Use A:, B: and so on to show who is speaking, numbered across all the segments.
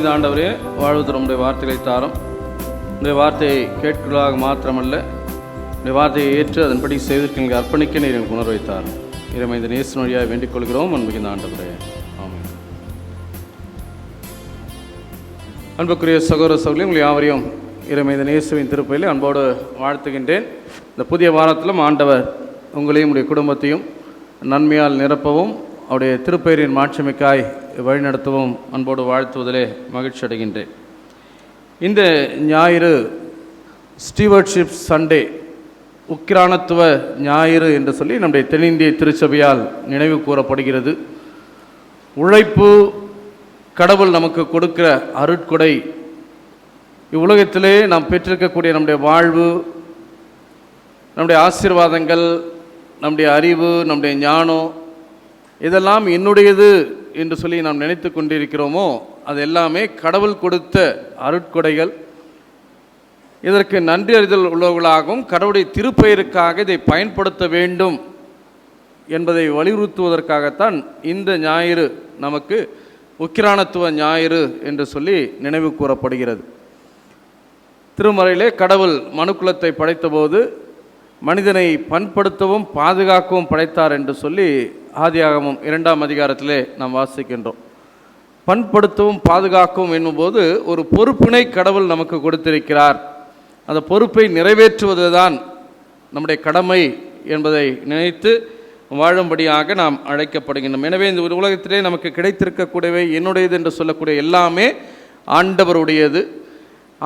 A: நிறைந்த ஆண்டவரே, வாழ்வு தரும் உடைய வார்த்தைகளை தாரும். உடைய வார்த்தையை கேட்கிறதாக மாத்திரமல்ல, உடைய வார்த்தையை ஏற்று அதன்படி செய்வதற்கு எங்களுக்கு அர்ப்பணிக்க நீர் எனக்கு உணர்வை தாரும். இறைமை இந்த நேசன் வழியாக வேண்டிக் கொள்கிறோம் அன்புகின்ற ஆண்டவரே, ஆமென். அன்புக்குரிய சகோதர சகோதரி, உங்களை யாவரையும் இறைமை இந்த நேசுவின் திருப்பையில் அன்போடு வாழ்த்துகின்றேன். இந்த புதிய வாரத்திலும் ஆண்டவர் உங்களையும் உடைய குடும்பத்தையும் நன்மையால் நிரப்பவும் அவருடைய திருப்பெயரின் மாட்சிமைக்காய் வழிநடத்தவும் அன்போடு வாழ்த்துவதிலே மகிழ்ச்சி அடைகின்றேன். இந்த ஞாயிறு ஸ்டீவர்ட்ஷிப் சண்டே, உக்கிரானத்துவ ஞாயிறு என்று சொல்லி நம்முடைய தென்னிந்திய திருச்சபையால் நினைவு கூறப்படுகிறது. உழைப்பு கடவுள் நமக்கு கொடுக்கிற அருட்கொடை. இவ்வுலகத்திலே நாம் பெற்றிருக்கக்கூடிய நம்முடைய வாழ்வு, நம்முடைய ஆசீர்வாதங்கள், நம்முடைய அறிவு, நம்முடைய ஞானம், இதெல்லாம் என்னுடையது என்று சொல்லி நாம் நினைத்து கொண்டிருக்கிறோமோ, அது எல்லாமே கடவுள் கொடுத்த அருட்கொடைகள். இதற்கு நன்றி அறிதல் உள்ளவர்களாகவும் கடவுளுடைய திருப்பெயருக்காக இதை பயன்படுத்த வேண்டும் என்பதை வலியுறுத்துவதற்காகத்தான் இந்த ஞாயிறு நமக்கு உக்கிரானத்துவ ஞாயிறு என்று சொல்லி நினைவு கூறப்படுகிறது. திருமறையிலே கடவுள் மனுக்குலத்தை படைத்தபோது மனிதனை பண்படுத்தவும் பாதுகாக்கவும் படைத்தார் என்று சொல்லி ஆதியாகமம் 2ஆம் அதிகாரத்திலே நாம் வாசிக்கின்றோம். பண்படுத்தவும் பாதுகாக்கவும் என்னும்போது ஒரு பொறுப்பினை கடவுள் நமக்கு கொடுத்திருக்கிறார். அந்த பொறுப்பை நிறைவேற்றுவது தான் நம்முடைய கடமை என்பதை நினைத்து வாழும்படியாக நாம் அழைக்கப்படுகின்றோம். எனவே இந்த உலகத்திலே நமக்கு கிடைத்திருக்கக்கூடியவை என்னுடையது என்று சொல்லக்கூடிய எல்லாமே ஆண்டவருடையது.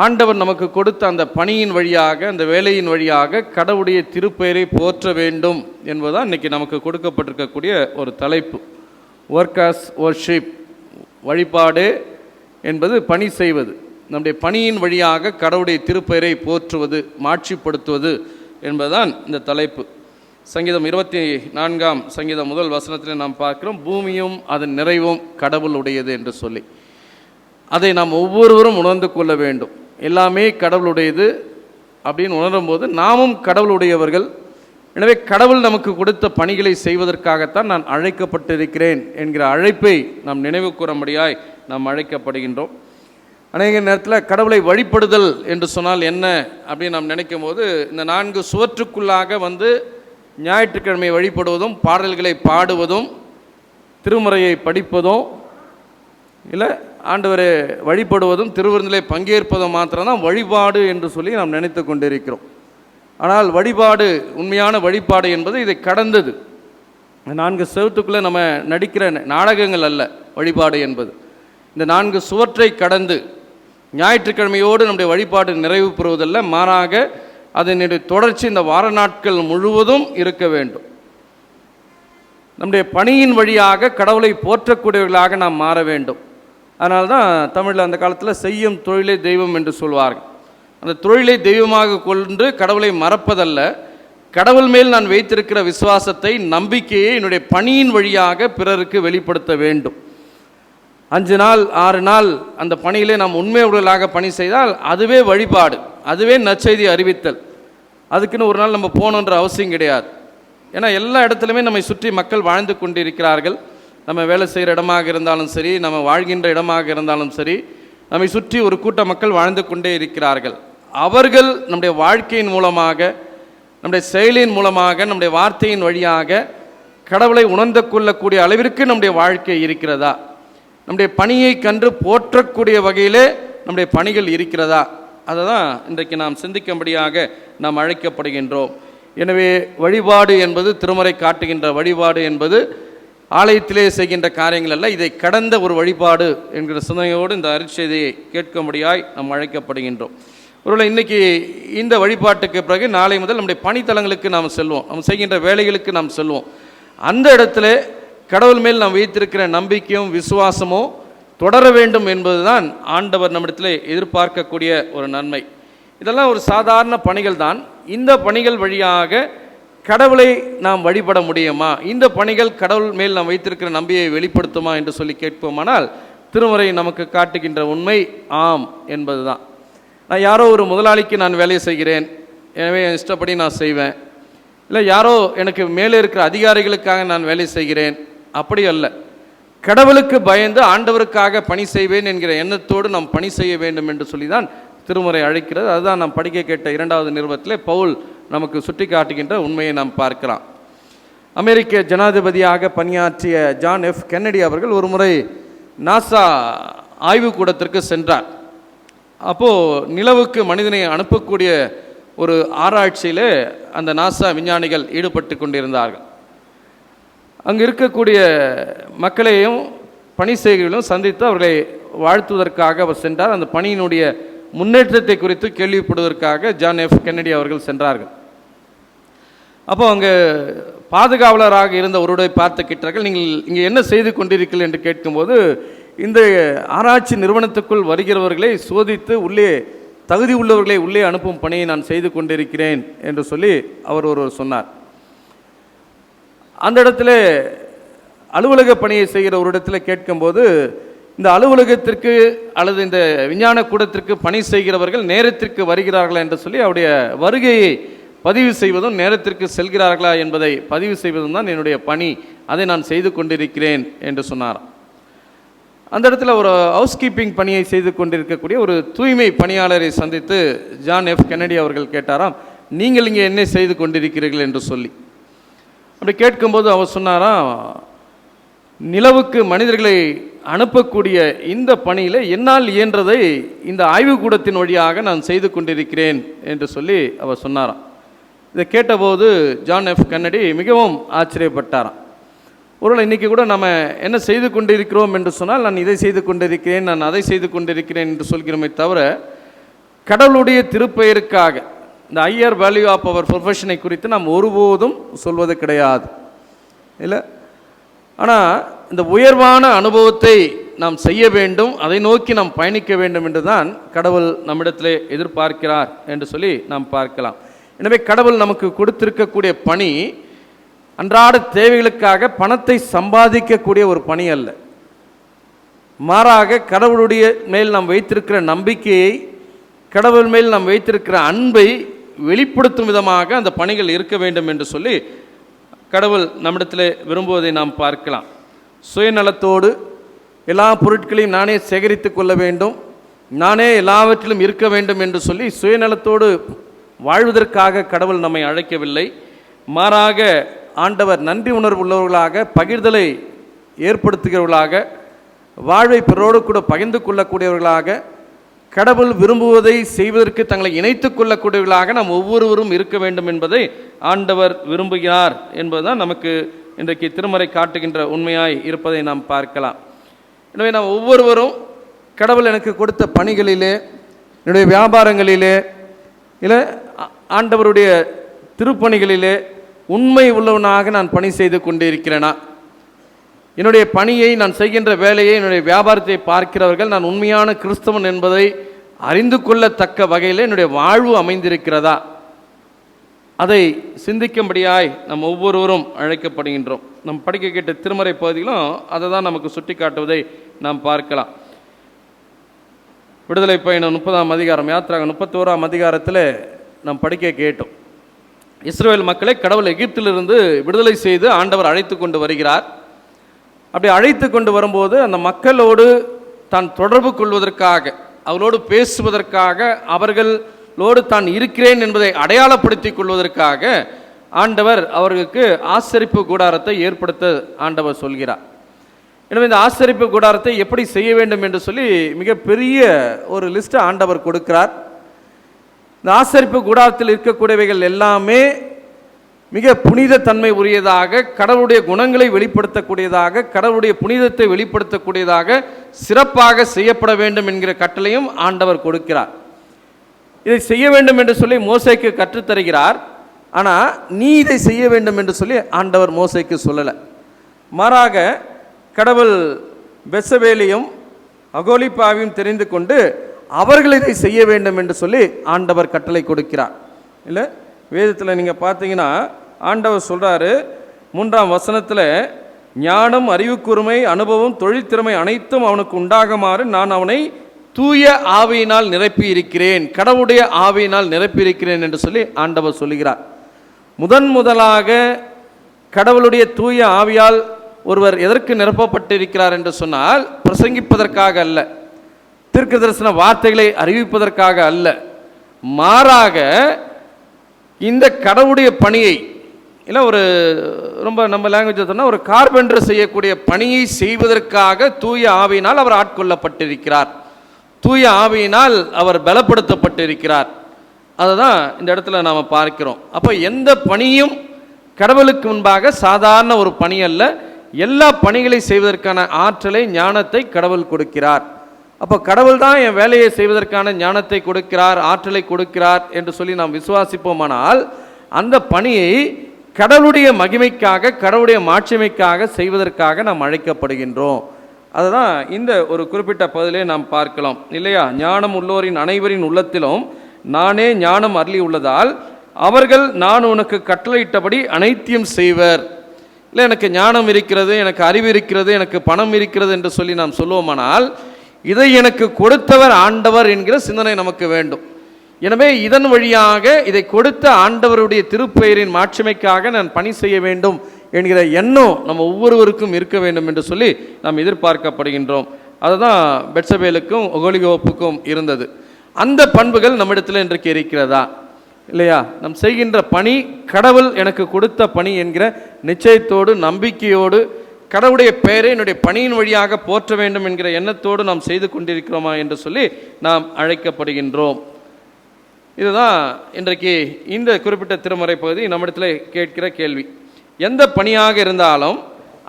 A: ஆண்டவர் நமக்கு கொடுத்த அந்த பணியின் வழியாக, அந்த வேலையின் வழியாக கடவுளுடைய திருப்பெயரை போற்ற வேண்டும் என்பதுதான் இன்றைக்கி நமக்கு கொடுக்கப்பட்டிருக்கக்கூடிய ஒரு தலைப்பு. ஒர்க் ஆஸ் வர்ஷிப், வழிபாடு என்பது பணி செய்வது. நம்முடைய பணியின் வழியாக கடவுளுடைய திருப்பெயரை போற்றுவது, மாட்சிப்படுத்துவது என்பதுதான் இந்த தலைப்பு. சங்கீதம் 24ஆம் சங்கீதம் முதல் வசனத்தில் நாம் பார்க்கிறோம், பூமியும் அதன் நிறைவும் கடவுளுடையது என்று சொல்லி. அதை நாம் ஒவ்வொருவரும் உணர்ந்து கொள்ள வேண்டும். எல்லாமே கடவுளுடையது அப்படின்னு உணரும்போது நாமும் கடவுளுடையவர்கள். எனவே கடவுள் நமக்கு கொடுத்த பணிகளை செய்வதற்காகத்தான் நான் அழைக்கப்பட்டிருக்கிறேன் என்கிற அழைப்பை நாம் நினைவு கூறும்படியாய் நாம் அழைக்கப்படுகின்றோம். அநேக நேரத்தில் கடவுளை வழிபடுதல் என்று சொன்னால் என்ன அப்படின்னு நாம் நினைக்கும் போது, இந்த 4 சுவற்றுக்குள்ளாக வந்து ஞாயிற்றுக்கிழமை வழிபடுவதும், பாடல்களை பாடுவதும், திருமுறையை படிப்பதும், இல்லை ஆண்டவரை வழிபடுவதும், திருவிருந்திலே பங்கேற்பதும் மாத்திரம்தான் வழிபாடு என்று சொல்லி நாம் நினைத்து கொண்டிருக்கிறோம். ஆனால் வழிபாடு, உண்மையான வழிபாடு என்பது இதை கடந்தது. 4 செவத்துக்குள்ளே நம்ம நடிக்கிற நாடகங்கள் அல்ல வழிபாடு என்பது. இந்த 4 சுவற்றை கடந்து ஞாயிற்றுக்கிழமையோடு நம்முடைய வழிபாடு நிறைவு பெறுவதல்ல, மாறாக அதனுடைய தொடர்ச்சி இந்த வார நாட்கள் முழுவதும் இருக்க வேண்டும். நம்முடைய பணியின் வழியாக கடவுளை போற்றக்கூடியவர்களாக நாம் மாற வேண்டும். அதனால தான் தமிழில் அந்த காலத்தில் செய்யும் தொழிலே தெய்வம் என்று சொல்வார்கள். அந்த தொழிலை தெய்வமாக கொண்டு கடவுளை மறப்பதல்ல, கடவுள் மேல் நான் வைத்திருக்கிற விசுவாசத்தை, நம்பிக்கையை என்னுடைய பணியின் வழியாக பிறருக்கு வெளிப்படுத்த வேண்டும். 5 நாள் 6 நாள் அந்த பணியிலே நாம் உண்மை உடலாக பணி செய்தால் அதுவே வழிபாடு, அதுவே நற்செய்தி அறிவித்தல். அதுக்குன்னு ஒரு நாள் நம்ம போகணுன்ற அவசியம் கிடையாது. ஏன்னா எல்லா இடத்துலையுமே நம்மை சுற்றி மக்கள் வாழ்ந்து கொண்டிருக்கிறார்கள். நம்ம வேலை செய்கிற இடமாக இருந்தாலும் சரி, நம்ம வாழ்கின்ற இடமாக இருந்தாலும் சரி, நம்மை சுற்றி ஒரு கூட்ட மக்கள் வாழ்ந்து கொண்டே இருக்கிறார்கள். அவர்கள் நம்முடைய வாழ்க்கையின் மூலமாக, நம்முடைய செயலின் மூலமாக, நம்முடைய வார்த்தையின் வழியாக கடவுளை உணர்ந்து கொள்ளக்கூடிய அளவிற்கு நம்முடைய வாழ்க்கை இருக்கிறதா? நம்முடைய பணியை கண்டு போற்றக்கூடிய வகையிலே நம்முடைய பணிகள் இருக்கிறதா? அதை தான் இன்றைக்கு நாம் சிந்திக்கும்படியாக நாம் அழைக்கப்படுகின்றோம். எனவே வழிபாடு என்பது, திருமறை காட்டுகின்ற வழிபாடு என்பது ஆலயத்திலே செய்கின்ற காரியங்கள் அல்ல, இதை கடந்த ஒரு வழிபாடு என்கிற சிந்தனையோடு இந்த அருட்செய்தியை கேட்கும்படியாய் நாம் அழைக்கப்படுகின்றோம். ஒருவேளை இன்றைக்கி இந்த வழிபாட்டுக்கு பிறகு நாளை முதல் நம்முடைய பணித்தலங்களுக்கு நாம் செல்வோம், நாம் செய்கின்ற வேலைகளுக்கு நாம் செல்வோம். அந்த இடத்துல கடவுள் மேல் நாம் வைத்திருக்கிற நம்பிக்கையும் விசுவாசமும் தொடர வேண்டும் என்பதுதான் ஆண்டவர் நம்மிடத்தில் எதிர்பார்க்கக்கூடிய ஒரு நன்மை. இதெல்லாம் ஒரு சாதாரண பணிகள் தான். இந்த பணிகள் வழியாக கடவுளை நாம் வழிபட முடியுமா? இந்த பணிகள் கடவுள் மேல் நாம் வைத்திருக்கிற நம்பிக்கையை வெளிப்படுத்துமா என்று சொல்லி கேட்போமானால், திருமுறை நமக்கு காட்டுகின்ற உண்மை ஆம் என்பது தான். நான் யாரோ ஒரு முதலாளிக்கு நான் வேலை செய்கிறேன், எனவே என் இஷ்டப்படி நான் செய்வேன். இல்லை யாரோ எனக்கு மேலே இருக்கிற அதிகாரிகளுக்காக நான் வேலை செய்கிறேன், அப்படி அல்ல. கடவுளுக்கு பயந்து ஆண்டவருக்காக பணி செய்வேன் என்கிற எண்ணத்தோடு நாம் பணி செய்ய வேண்டும் என்று சொல்லி தான் திருமுறை அழைக்கிறது. அதுதான் நாம் படிக்க கேட்ட 2வது நிருபத்திலே பவுல் நமக்கு சுட்டி காட்டுகின்ற உண்மையை நாம் பார்க்கலாம். அமெரிக்க ஜனாதிபதியாக பணியாற்றிய ஜான் எஃப் கென்னடி அவர்கள் ஒரு முறை நாசா ஆய்வுக்கூடத்திற்கு சென்றார். அப்போது நிலவுக்கு மனிதனை அனுப்பக்கூடிய ஒரு ஆராய்ச்சியில் அந்த நாசா விஞ்ஞானிகள் ஈடுபட்டு கொண்டிருந்தார்கள். அங்கு இருக்கக்கூடிய மக்களையும் பணி செய்கைகளும் சந்தித்து அவர்களை வாழ்த்துவதற்காக அவர் சென்றார். அந்த பணியினுடைய முன்னேற்றத்தை குறித்து கேள்விப்படுவதற்காக ஜான் எஃப் கென்னடி அவர்கள் சென்றார்கள். அப்போ அங்கே பாதுகாவலராக இருந்த ஒருவரை பார்த்து கேட்டார்கள், நீங்கள் இங்கே என்ன செய்து கொண்டிருக்கிறீர்கள் என்று கேட்கும்போது, இந்த ஆராய்ச்சி நிறுவனத்துக்குள் வருகிறவர்களை சோதித்து உள்ளே தகுதி உள்ளவர்களை உள்ளே அனுப்பும் பணியை நான் செய்து கொண்டிருக்கிறேன் என்று சொல்லி அவர் ஒருவர் சொன்னார். அந்த இடத்துல அலுவலக பணியை செய்கிற ஒரு இடத்துல கேட்கும்போது, இந்த அலுவலகத்திற்கு அல்லது இந்த விஞ்ஞான கூடத்திற்கு பணி செய்கிறவர்கள் நேரத்திற்கு வருகிறார்களா என்று சொல்லி அவருடைய வருகையை பதிவு செய்வதும் நேரத்திற்கு செல்கிறார்களா என்பதை பதிவு செய்வதும் தான் என்னுடைய பணி, அதை நான் செய்து கொண்டிருக்கிறேன் என்று சொன்னார். அந்த இடத்துல ஒரு ஹவுஸ் கீப்பிங் பணியை செய்து கொண்டிருக்கக்கூடிய ஒரு தூய்மை பணியாளரை சந்தித்து ஜான் எஃப் கென்னடி அவர்கள் கேட்டாராம், நீங்கள் இங்கே என்ன செய்து கொண்டிருக்கிறீர்கள் என்று சொல்லி. அப்படி கேட்கும்போது அவர் சொன்னாராம், நிலவுக்கு மனிதர்களை அனுப்பக்கூடிய இந்த பணியில் என்னால் இயன்றதை இந்த ஆய்வுக்கூடத்தின் வழியாக நான் செய்து கொண்டிருக்கிறேன் என்று சொல்லி அவர் சொன்னாராம். இதை கேட்டபோது ஜான் எஃப் கென்னடி மிகவும் ஆச்சரியப்பட்டாராம். ஒருவேளை இன்றைக்கி கூட நம்ம என்ன செய்து கொண்டிருக்கிறோம் என்று சொன்னால், நான் இதை செய்து கொண்டிருக்கிறேன், நான் அதை செய்து கொண்டிருக்கிறேன் என்று சொல்கிறோமே தவிர, கடவுளுடைய திருப்பெயருக்காக இந்த ஹையர் வேல்யூ ஆஃப் அவர் ப்ரொஃபஷனை குறித்து நாம் ஒருபோதும் சொல்வது கிடையாது இல்லை. ஆனால் இந்த உயர்வான அனுபவத்தை நாம் செய்ய வேண்டும், அதை நோக்கி நாம் பயணிக்க வேண்டும் என்று தான் கடவுள் நம்மிடத்திலே எதிர்பார்க்கிறார் என்று சொல்லி நாம் பார்க்கலாம். எனவே கடவுள் நமக்கு கொடுத்திருக்கக்கூடிய பணி அன்றாட தேவைகளுக்காக பணத்தை சம்பாதிக்கக்கூடிய ஒரு பணி அல்ல. மாறாக கடவுளுடைய மேல் நாம் வைத்திருக்கிற நம்பிக்கையை, கடவுள் மேல் நாம் வைத்திருக்கிற அன்பை வெளிப்படுத்தும் விதமாக அந்த பணிகள் இருக்க வேண்டும் என்று சொல்லி கடவுள் நம்மிடத்தில் விரும்புவதை நாம் பார்க்கலாம். சுயநலத்தோடு எல்லா பொருட்களையும் நானே சேகரித்து கொள்ள வேண்டும், நானே எல்லாவற்றிலும் இருக்க வேண்டும் என்று சொல்லி சுயநலத்தோடு வாழ்வதற்காக கடவுள் நம்மை அழைக்கவில்லை. மாறாக ஆண்டவர் நன்றி உணர்வு உள்ளவர்களாக, பகிர்தலை ஏற்படுத்துகிறவர்களாக, வாழ்வை பிறரோடு கூட பகிர்ந்து கொள்ளக்கூடியவர்களாக, கடவுள் விரும்புவதை செய்வதற்கு தங்களை இணைத்து கொள்ளக்கூடியவர்களாக நாம் ஒவ்வொருவரும் இருக்க வேண்டும் என்பதை ஆண்டவர் விரும்புகிறார் என்பதுதான் நமக்கு இன்றைக்கு திருமறை காட்டுகின்ற உண்மையாய் இருப்பதை நாம் பார்க்கலாம். எனவே நாம் ஒவ்வொருவரும் கடவுள் எனக்கு கொடுத்த பணிகளிலே, என்னுடைய வியாபாரங்களிலே, இல்லை ஆண்டவருடைய திருப்பணிகளிலே உண்மை உள்ளவனாக நான் பணி செய்து கொண்டு இருக்கிறேனா, என்னுடைய பணியை, நான் செய்கின்ற வேலையை, என்னுடைய வியாபாரத்தை பார்க்கிறவர்கள் நான் உண்மையான கிறிஸ்தவன் என்பதை அறிந்து கொள்ளத்தக்க வகையில் என்னுடைய வாழ்வு அமைந்திருக்கிறதா, அதை சிந்திக்கும்படியாய் நம் ஒவ்வொருவரும் அழைக்கப்படுகின்றோம். நம் படிக்க கேட்ட திருமறை பகுதிகளும் அதை தான் நமக்கு சுட்டி காட்டுவதை நாம் பார்க்கலாம். விடுதலை பயணம் 30ஆம் அதிகாரம், யாத்திராக 31ஆம் அதிகாரத்தில் நாம் படிக்க கேட்டோம். இஸ்ரவேல் மக்களை கடவுள் எகிப்திலிருந்து விடுதலை செய்து ஆண்டவர் அழைத்து கொண்டு வருகிறார். அப்படி அழைத்து கொண்டு வரும்போது அந்த மக்களோடு தான் தொடர்பு கொள்வதற்காக, அவர்களோடு பேசுவதற்காக, அவர்களோடு தான் இருக்கிறேன் என்பதை அடையாளப்படுத்தி கொள்வதற்காக ஆண்டவர் அவர்களுக்கு ஆசரிப்பு கூடாரத்தை ஏற்படுத்த ஆண்டவர் சொல்கிறார். எனவே இந்த ஆசரிப்பு கூடாரத்தை எப்படி செய்ய வேண்டும் என்று சொல்லி மிகப்பெரிய ஒரு லிஸ்ட்டை ஆண்டவர் கொடுக்கிறார். இந்த ஆசரிப்பு கூடாரத்தில் இருக்கக்கூடியவைகள் எல்லாமே மிக புனித தன்மை உரியதாக, கடவுளுடைய குணங்களை வெளிப்படுத்தக்கூடியதாக, கடவுளுடைய புனிதத்தை வெளிப்படுத்தக்கூடியதாக சிறப்பாக செய்யப்பட வேண்டும் என்கிற கட்டளையும் ஆண்டவர் கொடுக்கிறார். இதை செய்ய வேண்டும் என்று சொல்லி மோசேக்கு கற்றுத்தருகிறார். ஆனால் நீ இதை செய்ய வேண்டும் என்று சொல்லி ஆண்டவர் மோசேக்கு சொல்லலை. மாறாக கடவுள் பெத்சபேலையும் அகோலிப்பாவையும் தெரிந்து கொண்டு அவர்கள் இதை செய்ய வேண்டும் என்று சொல்லி ஆண்டவர் கட்டளை கொடுக்கிறார். இல்லை, வேதத்தில் நீங்கள் பார்த்தீங்கன்னா ஆண்டவர் சொல்கிறாரு 3ஆம் வசனத்தில், ஞானம், அறிவு கூர்மை, அனுபவம், தொழில்திறமை அனைத்தும் அவனுக்கு உண்டாகுமாறு நான் அவனை தூய ஆவியினால் நிரப்பி இருக்கிறேன், கடவுளுடைய ஆவியினால் நிரப்பி இருக்கிறேன் என்று சொல்லி ஆண்டவர் சொல்லுகிறார். முதலாக கடவுளுடைய தூய ஆவியால் ஒருவர் எதற்கு நிரப்பப்பட்டிருக்கிறார் என்று சொன்னால், பிரசங்கிப்பதற்காக அல்ல, தீர்க்க தரிசன வார்த்தைகளை அறிவிப்பதற்காக அல்ல, மாறாக இந்த கடவுளுடைய பணியை, இல்லை ஒரு ரொம்ப நம்ம லாங்குவேஜ் சொன்னால் ஒரு கார்பெண்டர் செய்யக்கூடிய பணியை செய்வதற்காக தூய ஆவியினால் அவர் ஆட்கொள்ளப்பட்டிருக்கிறார், தூய ஆவியினால் அவர் பலப்படுத்தப்பட்டிருக்கிறார். அதுதான் இந்த இடத்துல நாம் பார்க்கிறோம். அப்போ எந்த பணியும் கடவுளுக்கு முன்பாக சாதாரண ஒரு பணி அல்ல, எல்லா பணிகளை செய்வதற்கான ஆற்றலை, ஞானத்தை கடவுள் கொடுக்கிறார். அப்போ கடவுள் தான் என் வேலையை செய்வதற்கான ஞானத்தை கொடுக்கிறார், ஆற்றலை கொடுக்கிறார் என்று சொல்லி நாம் விசுவாசிப்போமானால், அந்த பணியை கடவுளுடைய மகிமைக்காக, கடவுளுடைய மாட்சிமைக்காக செய்வதற்காக நாம் அழைக்கப்படுகின்றோம். அதுதான் இந்த ஒரு குறிப்பிட்ட பகுதியிலே நாம் பார்க்கலாம் இல்லையா? ஞானம் உள்ளோரின் அனைவரின் உள்ளத்திலும் நானே ஞானம் அருளி உள்ளதால் அவர்கள் நான் உனக்கு கட்டளையிட்டபடி அனைத்தையும் செய்வர். இல்லை எனக்கு ஞானம் இருக்கிறது, எனக்கு அறிவு இருக்கிறது, எனக்கு பணம் இருக்கிறது என்று சொல்லி நாம் சொல்லுவோமானால், இதை எனக்கு கொடுத்தவர் ஆண்டவர் என்கிற சிந்தனை நமக்கு வேண்டும். எனவே இதன் வழியாக இதை கொடுத்த ஆண்டவருடைய திருப்பெயரின் மாட்சிமைக்காக நான் பணி செய்ய வேண்டும் என்கிற எண்ணம் நம்ம ஒவ்வொருவருக்கும் இருக்க வேண்டும் என்று சொல்லி நாம் எதிர்பார்க்கப்படுகின்றோம். அதுதான் பெத்சபேலுக்கும் ஒகோலிகோப்புக்கும் இருந்தது. அந்த பண்புகள் நம்மிடத்தில் இன்றைக்கு இருக்கிறதா இல்லையா? நம் செய்கின்ற பணி கடவுள் எனக்கு கொடுத்த பணி என்கிற நிச்சயத்தோடு, நம்பிக்கையோடு, கடவுளுடைய பெயரை என்னுடைய பணியின் வழியாக போற்ற வேண்டும் என்கிற எண்ணத்தோடு நாம் செய்து கொண்டிருக்கிறோமா என்று சொல்லி நாம் அழைக்கப்படுகின்றோம். இதுதான் இன்றைக்கு இந்த குறிப்பிட்ட திருமறை பகுதி நம்மிடத்தில் கேட்கிற கேள்வி. எந்த பணியாக இருந்தாலும்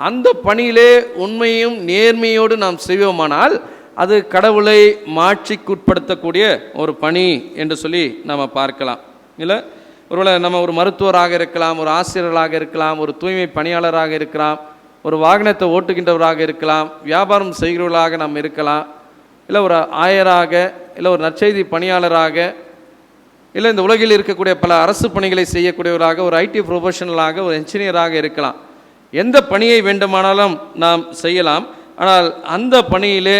A: அந்த பணியிலே உண்மையும் நேர்மையோடு நாம் செய்வோமானால் அது கடவுளை மாட்சிக்குட்படுத்தக்கூடிய ஒரு பணி என்று சொல்லி நம்ம பார்க்கலாம். இல்லை, ஒருவேளை நம்ம ஒரு மருத்துவராக இருக்கலாம், ஒரு ஆசிரியராக இருக்கலாம், ஒரு தூய்மை பணியாளராக இருக்கலாம், ஒரு வாகனத்தை ஓட்டுகின்றவராக இருக்கலாம், வியாபாரம் செய்கிறவர்களாக நாம் இருக்கலாம், இல்லை ஒரு ஆயராக, இல்லை ஒரு நற்செய்தி பணியாளராக, இல்லை இந்த உலகில் இருக்கக்கூடிய பல அரசு பணிகளை செய்யக்கூடியவராக, ஒரு ஐடி ப்ரொஃபஷனலாக, ஒரு என்ஜினியராக இருக்கலாம். எந்த பணியை வேண்டுமானாலும் நாம் செய்யலாம். ஆனால் அந்த பணியிலே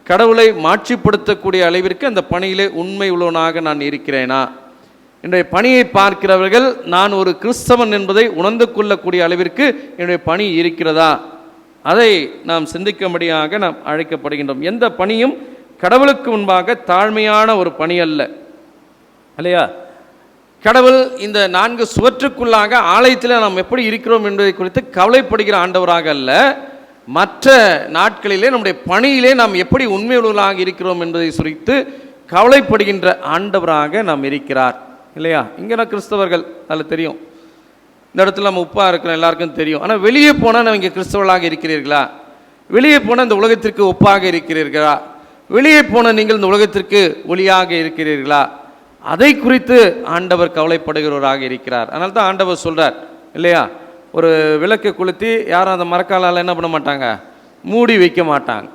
A: கடவுளை மாட்சிப்படுத்தக்கூடிய அளவிற்கு அந்த பணியிலே உண்மை உள்ளவனாக நான் இருக்கிறேனா? என்னுடைய பணியை பார்க்கிறவர்கள் நான் ஒரு கிறிஸ்தவன் என்பதை உணர்ந்து கொள்ளக்கூடிய அளவிற்கு என்னுடைய பணி இருக்கிறதா? அதை நாம் சிந்திக்கும்படியாக நாம் அழைக்கப்படுகின்றோம். எந்த பணியும் கடவுளுக்கு முன்பாக தாழ்மையான ஒரு பணி அல்ல, இல்லையா? கடவுள் இந்த 4 சுவற்றுக்குள்ளாக ஆலயத்தில் நாம் எப்படி இருக்கிறோம் என்பதை குறித்து கவலைப்படுகிற ஆண்டவராக அல்ல, மற்ற நாட்களிலே நம்முடைய பணியிலே நாம் எப்படி உண்மையுள்ளவர்களாக இருக்கிறோம் என்பதை குறித்து கவலைப்படுகின்ற ஆண்டவராக நாம் இருக்கிறார், இல்லையா? இங்கே நான் கிறிஸ்தவர்கள், அதில் தெரியும், இந்த இடத்துல நம்ம உப்பாக இருக்கிறோம், எல்லாருக்கும் தெரியும். ஆனால் வெளியே போனால் நம்ம இங்கே கிறிஸ்தவர்களாக இருக்கிறீர்களா? வெளியே போனால் இந்த உலகத்திற்கு ஒப்பாக இருக்கிறீர்களா? வெளியே போன நீங்கள் இந்த உலகத்திற்கு ஒளியாக இருக்கிறீர்களா? அதை குறித்து ஆண்டவர் கவலைப்படுகிறவராக இருக்கிறார். அதனால தான் ஆண்டவர் சொல்கிறார் இல்லையா, ஒரு விளக்கு கொளுத்தி யாரும் அந்த மரக்காலால் என்ன பண்ண மாட்டாங்க, மூடி வைக்க மாட்டாங்க.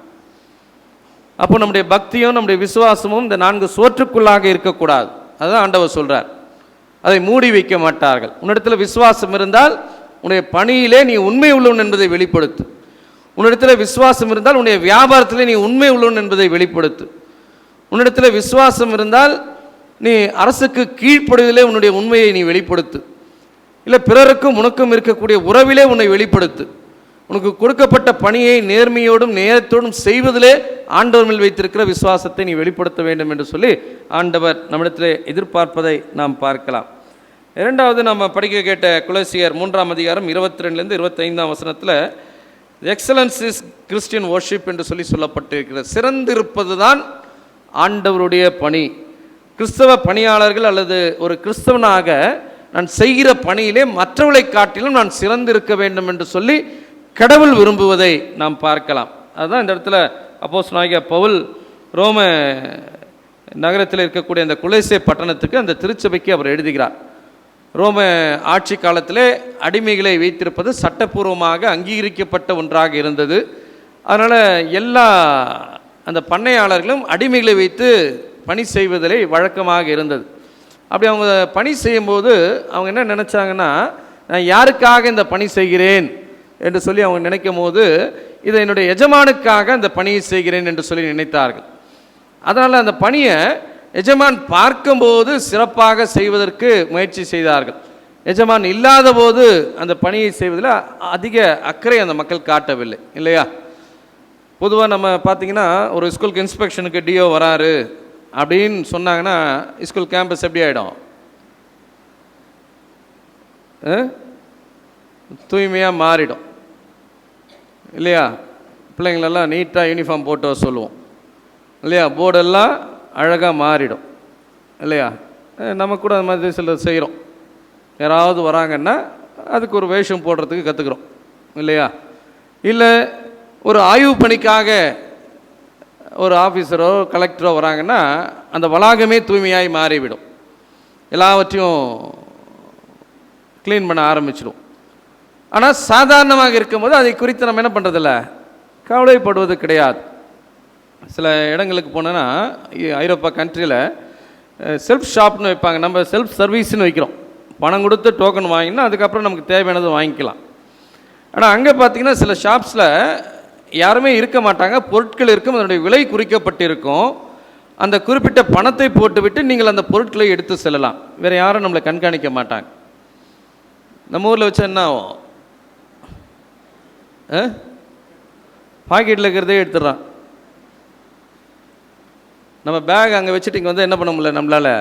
A: அப்போ நம்முடைய பக்தியும் நம்முடைய விசுவாசமும் இந்த 4 சுவற்றுக்குள்ளாக இருக்கக்கூடாது. அதுதான் ஆண்டவர் சொல்கிறார். அதை மூடி வைக்க மாட்டார்கள். உன்னிடத்தில் விசுவாசம் இருந்தால் உன்னுடைய பணியிலே நீ உண்மை உள்ளவன் என்பதை வெளிப்படுத்து. உன்னிடத்தில் விசுவாசம் இருந்தால் உன்னுடைய வியாபாரத்திலே நீ உண்மை உள்ளவன் என்பதை வெளிப்படுத்து. உன்னிடத்தில் விசுவாசம் இருந்தால் நீ அரசுக்கு கீழ்ப்படுவதிலே உன்னுடைய உண்மையை நீ வெளிப்படுத்து. இல்லை பிறருக்கும் உனக்கும் இருக்கக்கூடிய உறவிலே உன்னை வெளிப்படுத்து. உனக்கு கொடுக்கப்பட்ட பணியை நேர்மையோடும் நேரத்தோடும் செய்வதிலே ஆண்டவர் மேல் வைத்திருக்கிற விசுவாசத்தை நீ வெளிப்படுத்த வேண்டும் என்று சொல்லி ஆண்டவர் நம்மிடத்திலே எதிர்பார்ப்பதை நாம் பார்க்கலாம். இரண்டாவது நம்ம படிக்க கேட்ட கொலோசியர் 3ஆம் அதிகாரம் 22லேருந்து 25ஆம் வசனத்தில் எக்ஸலன்ஸ் இஸ் கிறிஸ்டியன் வர்ஷிப் என்று சொல்லி சொல்லப்பட்டிருக்கிறது. சிறந்திருப்பது தான் ஆண்டவருடைய பணி. கிறிஸ்தவ பணியாளர்கள் அல்லது ஒரு கிறிஸ்தவனாக நான் செய்கிற பணியிலே மற்றவர்களை காட்டிலும் நான் சிறந்திருக்க வேண்டும் என்று சொல்லி கடவுள் விரும்புவதை நாம் பார்க்கலாம். அதுதான் இந்த இடத்துல அப்போஸ்தலனாகிய பவுல் ரோம நகரத்தில் இருக்கக்கூடிய அந்த கொலோசே பட்டணத்துக்கு, அந்த திருச்சபைக்கு அவர் எழுதுகிறார். ரோம ஆட்சி காலத்திலே அடிமைகளை வைத்திருப்பது சட்டப்பூர்வமாக அங்கீகரிக்கப்பட்ட ஒன்றாக இருந்தது. அதனால் எல்லா அந்த பண்ணையாளர்களும் அடிமைகளை வைத்து பணி செய்வதிலே வழக்கமாக இருந்தது. அப்படி அவங்க பணி செய்யும்போது அவங்க என்ன நினச்சாங்கன்னா, நான் யாருக்காக இந்த பணி செய்கிறேன் என்று சொல்லி அவங்க நினைக்கும் போது இதை என்னுடைய எஜமானுக்காக அந்த பணியை செய்கிறேன் என்று சொல்லி நினைத்தார்கள். அதனால் அந்த பணியை எஜமான் பார்க்கும்போது சிறப்பாக செய்வதற்கு முயற்சி செய்தார்கள். எஜமான் இல்லாத போது அந்த பணியை செய்வதில் அதிக அக்கறை அந்த மக்கள் காட்டவில்லை இல்லையா? பொதுவாக நம்ம பார்த்திங்கன்னா ஒரு ஸ்கூலுக்கு இன்ஸ்பெக்ஷனுக்கு டிஓ வராரு அப்படின்னு சொன்னாங்கன்னா ஸ்கூல் கேம்பஸ் எப்படி ஆகிடும்? தூய்மையாக மாறிடும் இல்லையா? பிள்ளைங்களெல்லாம் நீட்டாக யூனிஃபார்ம் போட்டு வர சொல்லுவோம் இல்லையா? போர்டெல்லாம் அழகாக மாறிடும் இல்லையா? நம்ம கூட அந்த மாதிரி சில செய்கிறோம். யாராவது வராங்கன்னா அதுக்கு ஒரு வேஷம் போடுறதுக்கு கற்றுக்குறோம் இல்லையா? இல்லை ஒரு ஆய்வு பணிக்காக ஒரு ஆஃபீஸரோ கலெக்டரோ வராங்கன்னா அந்த வளாகமே தூய்மையாய் மாறிவிடும், எல்லாவற்றையும் க்ளீன் பண்ண ஆரம்பிச்சிடும். ஆனால் சாதாரணமாக இருக்கும்போது அதை குறித்து நம்ம என்ன பண்ணுறதில்ல, கவலைப்படுவது கிடையாது. சில இடங்களுக்கு போனோன்னா ஐரோப்பா கண்ட்ரியில் செல்ஃப் ஷாப்னு வைப்பாங்க, நம்ம செல்ஃப் சர்வீஸ்னு வைக்கிறோம். பணம் கொடுத்து டோக்கன் வாங்கினா அதுக்கப்புறம் நமக்கு தேவையானது வாங்கிக்கலாம். ஆனால் அங்கே பார்த்திங்கன்னா சில ஷாப்ஸில் யாருமே இருக்க மாட்டாங்க, பொருட்கள் இருக்கும், அதனுடைய விலை குறிக்கப்பட்டிருக்கும். அந்த குறிப்பிட்ட பணத்தை போட்டுவிட்டு நீங்கள் அந்த பொருட்களை எடுத்து செல்லலாம், வேறு யாரும் நம்மளை கண்காணிக்க மாட்டாங்க. நம்ம ஊரில் வச்சா என்ன ஆகும்? பாக்கெட்டில் இருக்கிறதே எடுத்துடுறான். நம்ம பேக் அங்கே வச்சுட்டு இங்கே வந்து என்ன பண்ண முடியல, நம்மளால்